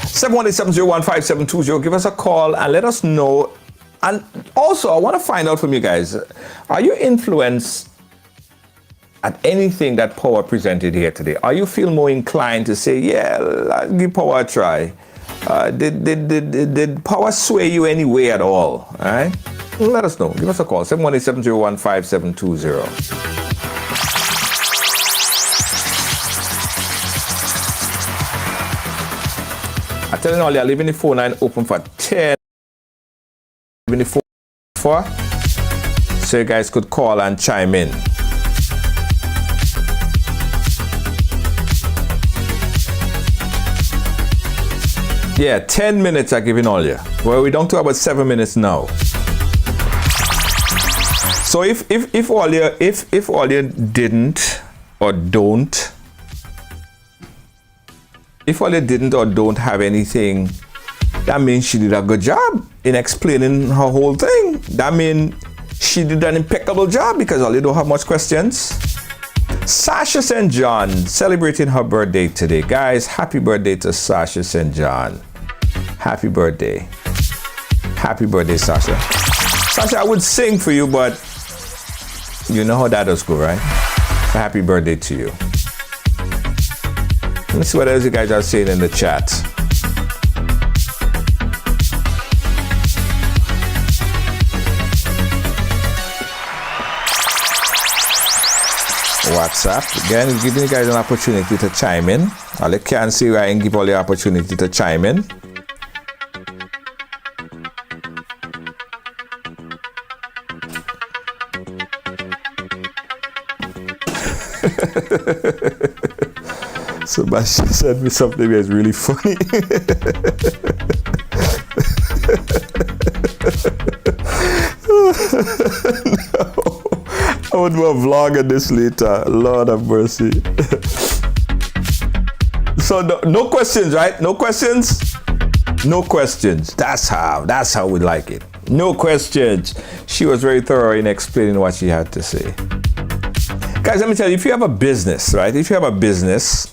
[SPEAKER 5] 718-701-5720. Give us a call and let us know. And also, I want to find out from you guys, are you influenced at anything that power presented here today? Are you feel more inclined to say, yeah, I'll give power a try? Did power sway you any way at all? All right? Let us know. Give us a call, 718-701-5720. I tell you all, you're leaving the phone line open for 10. Leaving the phone for, so you guys could call and chime in. Yeah, 10 minutes I'm giving all you. Well, we're down to about 7 minutes now. So if all you didn't or don't, if all you didn't or don't have anything that means she did a good job in explaining her whole thing. That means she did an impeccable job because Ali don't have much questions. Sasha St. John celebrating her birthday today. Guys, happy birthday to Sasha St. John. Happy birthday. Happy birthday, Sasha. Sasha, I would sing for you, but you know how that does go, right? So happy birthday to you. Let's see what else you guys are saying in the chat. WhatsApp. Again, giving you guys an opportunity to chime in. I can't see where I can give all the opportunity to chime in. Sebastian sent me something that's really funny. No. I would do a vlog of this later. Lord have mercy. So no questions, right? No questions? No questions. That's how we like it. No questions. She was very thorough in explaining what she had to say. Guys, let me tell you, if you have a business, right? If you have a business,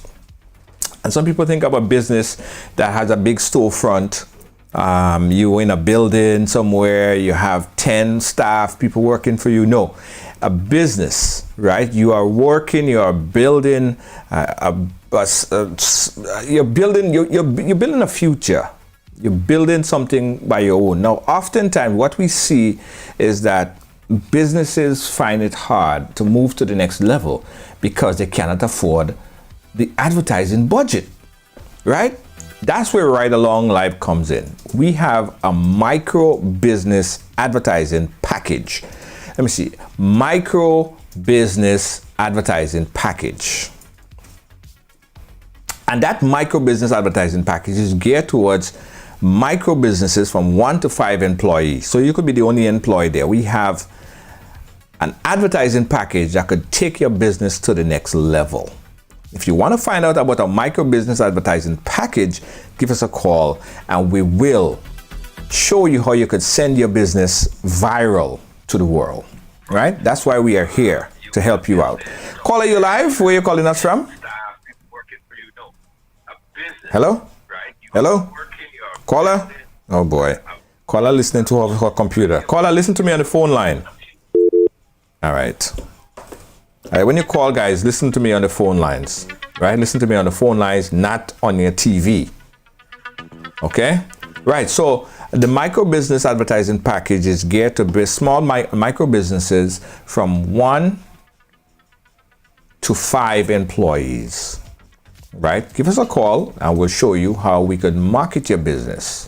[SPEAKER 5] and some people think of a business that has a big storefront, you in a building somewhere, you have 10 staff, people working for you. No, a business, right? You are working, you are building, you're building a future. You're building something by your own. Now, oftentimes what we see is that businesses find it hard to move to the next level because they cannot afford the advertising budget, right? That's where Right Along Live comes in. We have a micro business advertising package. Let me see. Micro business advertising package. And that micro business advertising package is geared towards micro businesses from 1 to 5 employees. So you could be the only employee there. We have an advertising package that could take your business to the next level. If you want to find out about a micro business advertising package, give us a call and we will show you how you could send your business viral to the world, right? That's why we are here, to help you out. Caller, you live? Where are you calling us from? Hello? Hello? Caller? Oh boy. Caller listening to her computer. Caller, listen to me on the phone line. All right. All right, when you call, guys, listen to me on the phone lines, right? Listen to me on the phone lines, not on your TV. Okay? Right, so the micro business advertising package is geared to small micro businesses from 1 to 5 employees, right? Give us a call and we'll show you how we could market your business.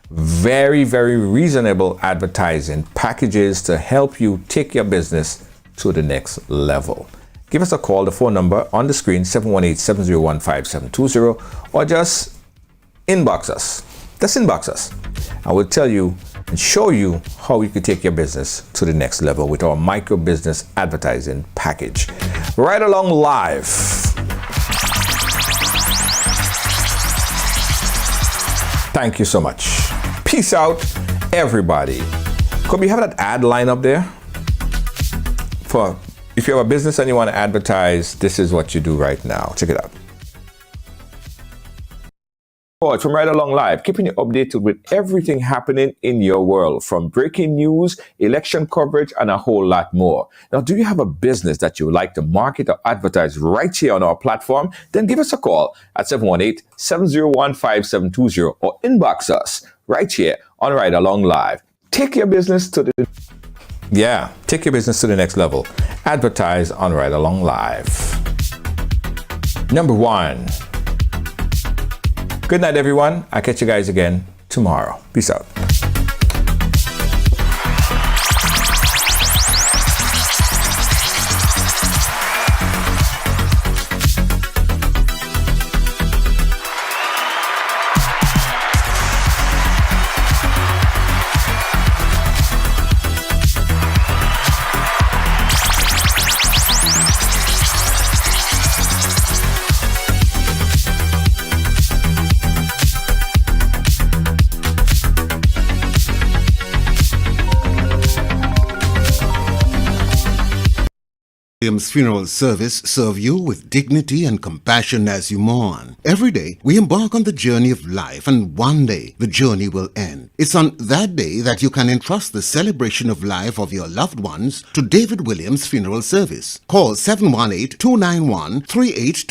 [SPEAKER 5] Very, very reasonable advertising packages to help you take your business to the next level. Give us a call. The phone number on the screen, 718-701-5720, or just inbox us. Just inbox us. I will tell you and show you how you could take your business to the next level with our micro business advertising package. Right Along Live. Thank you so much. Peace out, everybody. Could we have that ad line up there? For if you have a business and you want to advertise, this is what you do right now. Check it out. From Right Along Live, keeping you updated with everything happening in your world, from breaking news, election coverage, and a whole lot more. Now, do you have a business that you would like to market or advertise right here on our platform? Then give us a call at 718-701-5720 or inbox us right here on Right Along Live. Take your business to the next level. Advertise on Right Along Live. Number 1. Good night, everyone. I'll catch you guys again tomorrow. Peace out.
[SPEAKER 4] Williams Funeral Service serve you with dignity and compassion as you mourn. Every day, we embark on the journey of life, and one day, the journey will end. It's on that day that you can entrust the celebration of life of your loved ones to David Williams Funeral Service. Call 718-291-38.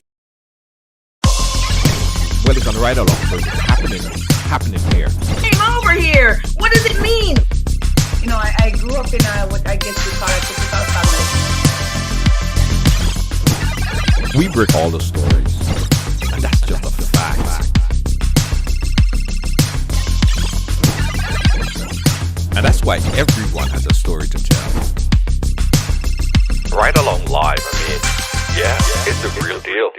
[SPEAKER 1] Well, it's on right along, so it's happening here.
[SPEAKER 9] Came over here. What does it mean? You know, I grew up in what I guess we call a typical family.
[SPEAKER 1] We break all the stories, and that's just a fact. And that's why everyone has a story to tell.
[SPEAKER 3] Right along live, I mean, yeah, it's the real deal.